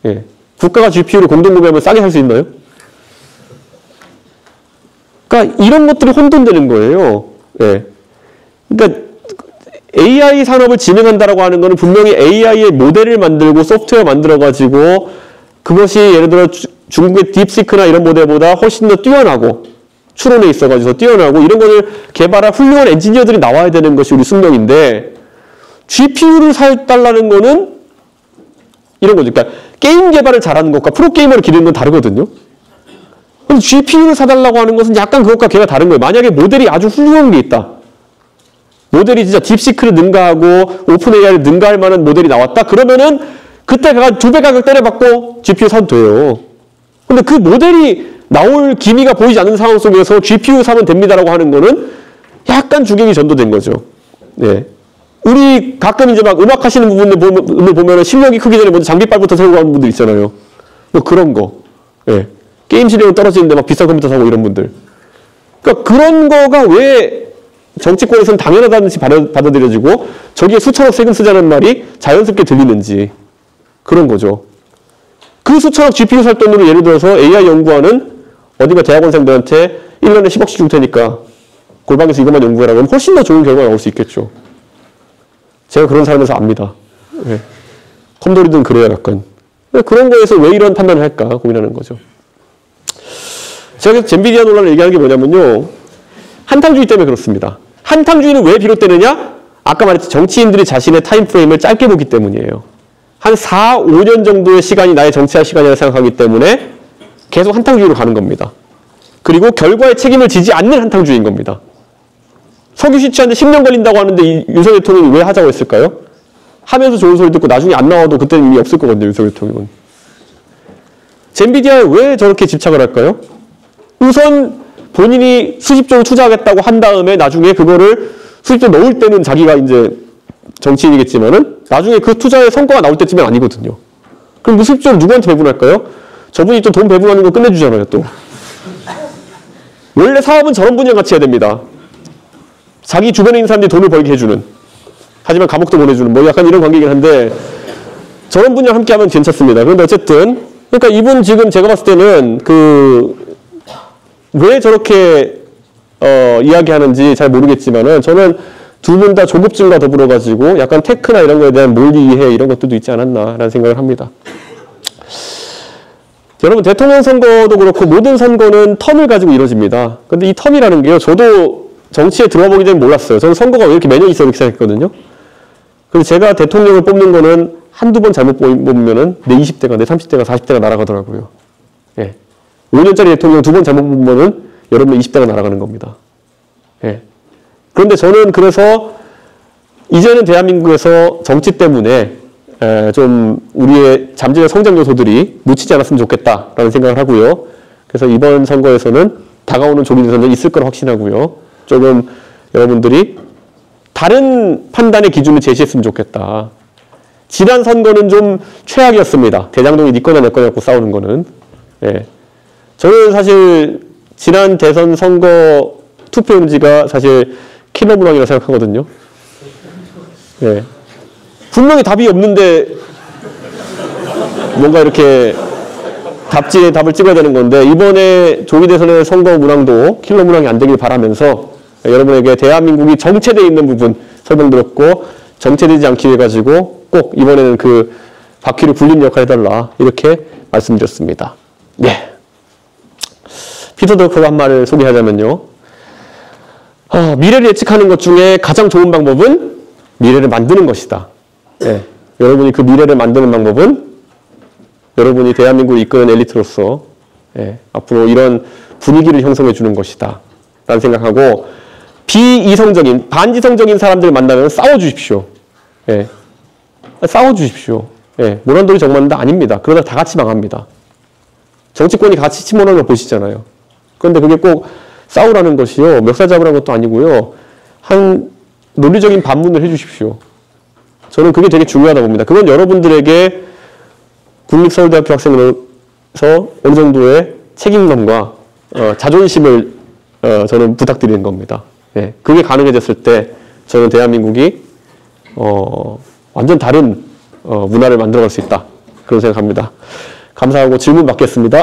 예. 국가가 GPU를 공동구매하면 싸게 살 수 있나요? 그러니까 이런 것들이 혼돈되는 거예요. 예. 그러니까 AI 산업을 진행한다라고 하는 거는 분명히 AI의 모델을 만들고 소프트웨어 만들어가지고 그것이 예를 들어 중국의 딥시크나 이런 모델보다 훨씬 더 뛰어나고 추론에 있어가지고 뛰어나고 이런 거를 개발할 훌륭한 엔지니어들이 나와야 되는 것이 우리 숙명인데 GPU를 사달라는 거는 이런 거죠. 그러니까 게임 개발을 잘하는 것과 프로게이머를 기르는 건 다르거든요. 그럼 GPU를 사달라고 하는 것은 약간 그것과 걔가 다른 거예요. 만약에 모델이 아주 훌륭한 게 있다. 모델이 진짜 딥시크를 능가하고 오픈 AI를 능가할 만한 모델이 나왔다. 그러면은 그때 2배 가격 때려받고 GPU 사도 돼요. 근데 그 모델이 나올 기미가 보이지 않는 상황 속에서 GPU 사면 됩니다라고 하는 거는 약간 주객이 전도된 거죠. 네. 우리 가끔 이제 막 음악 하시는 부분을 보면은 실력이 크기 전에 먼저 장비빨부터 세우고 하는 분들 있잖아요. 뭐 그런 거. 네. 게임 실력은 떨어지는데 막 비싼 컴퓨터 사고 이런 분들. 그러니까 그런 거가 왜 정치권에서는 당연하다는 듯이 받아들여지고 저기에 수천억 세금 쓰자는 말이 자연스럽게 들리는지 그런 거죠. 그 수천억 GPU 살 돈으로 예를 들어서 AI 연구하는 어디가 대학원생들한테 1년에 10억씩 줄 테니까 골방에서 이것만 연구해라 그러면 훨씬 더 좋은 결과가 나올 수 있겠죠. 제가 그런 사람에서 압니다. 네. 컴돌이든 그래야 약간. 그런 거에서 왜 이런 판단을 할까 고민하는 거죠. 제가 그래서 젠비디아 논란을 얘기하는 게 뭐냐면요. 한탕주의 때문에 그렇습니다. 한탕주의는 왜 비롯되느냐? 아까 말했듯이 정치인들이 자신의 타임프레임을 짧게 보기 때문이에요. 한 4, 5년 정도의 시간이 나의 정치할 시간이라고 생각하기 때문에 계속 한탕주의로 가는 겁니다. 그리고 결과에 책임을 지지 않는 한탕주의인 겁니다. 석유 시추하는데 10년 걸린다고 하는데 윤석열 대통령이 왜 하자고 했을까요? 하면서 좋은 소리 듣고 나중에 안 나와도 그때는 이미 없을 거거든요. 윤석열 대통령은. 젠비디아에 왜 저렇게 집착을 할까요? 우선 본인이 수십조를 투자하겠다고 한 다음에 나중에 그거를 수십조 넣을 때는 자기가 이제 정치인이겠지만은 나중에 그 투자의 성과가 나올 때쯤은 아니거든요. 그럼 그 수십조를 누구한테 배분할까요? 저분이 또 돈 배분하는 거 끝내주잖아요, 또. 원래 사업은 저런 분이랑 같이 해야 됩니다. 자기 주변에 있는 사람들이 돈을 벌게 해주는. 하지만 감옥도 보내주는. 뭐 약간 이런 관계이긴 한데 저런 분이랑 함께 하면 괜찮습니다. 그런데 어쨌든 그러니까 이분 지금 제가 봤을 때는 왜 저렇게 이야기하는지 잘 모르겠지만은 저는 두 분 다 조급증과 더불어 가지고 약간 테크나 이런 거에 대한 몰리해 이런 것들도 있지 않았나라는 생각을 합니다. 여러분 대통령 선거도 그렇고 모든 선거는 텀을 가지고 이루어집니다. 근데 이 텀이라는 게요. 저도 정치에 들어보기 전에 몰랐어요. 저는 선거가 왜 이렇게 매년 있어 이렇게 생각했거든요. 그래서 제가 대통령을 뽑는 거는 한두 번 잘못 뽑으면은 내 20대가 내 30대가 40대가 날아가더라고요. 예. 5년짜리 대통령 두 번 잘못 뽑으면은 여러분의 20대가 날아가는 겁니다. 예. 그런데 저는 그래서 이제는 대한민국에서 정치 때문에 좀 우리의 잠재적 성장 요소들이 놓치지 않았으면 좋겠다라는 생각을 하고요. 그래서 이번 선거에서는 다가오는 조기 대선은 있을 걸 확신하고요. 조금 여러분들이 다른 판단의 기준을 제시했으면 좋겠다. 지난 선거는 좀 최악이었습니다. 대장동이 네 거나 내 거나 갖고 싸우는 거는. 예. 저는 사실 지난 대선 선거 투표용지가 사실 킬러 문항이라고 생각하거든요. 예. 분명히 답이 없는데 뭔가 이렇게 답지에 답을 찍어야 되는 건데 이번에 조기 대선의 선거 문항도 킬러 문항이 안 되길 바라면서 여러분에게 대한민국이 정체되어 있는 부분 설명드렸고 정체되지 않기 위해 가지고 꼭 이번에는 그 바퀴를 굴리는 역할을 해달라 이렇게 말씀드렸습니다. 네. 피터 드러커가 한 말을 소개하자면요. 미래를 예측하는 것 중에 가장 좋은 방법은 미래를 만드는 것이다. 네. 여러분이 그 미래를 만드는 방법은 여러분이 대한민국을 이끄는 엘리트로서 예, 앞으로 이런 분위기를 형성해 주는 것이다 라는 생각하고 비이성적인, 반지성적인 사람들 만나면 싸워주십시오. 예, 싸워주십시오. 예, 모란돌이 정말다 아닙니다. 그러다 다 같이 망합니다. 정치권이 같이 침몰하는 걸 보시잖아요. 그런데 그게 꼭 싸우라는 것이요. 멱살 잡으라는 것도 아니고요. 한 논리적인 반문을 해주십시오. 저는 그게 되게 중요하다고 봅니다. 그건 여러분들에게 국립서울대학교 학생으로서 어느 정도의 책임감과 자존심을 저는 부탁드리는 겁니다. 예, 그게 가능해졌을 때 저는 대한민국이 완전 다른 문화를 만들어갈 수 있다. 그런 생각합니다. 감사하고 질문 받겠습니다.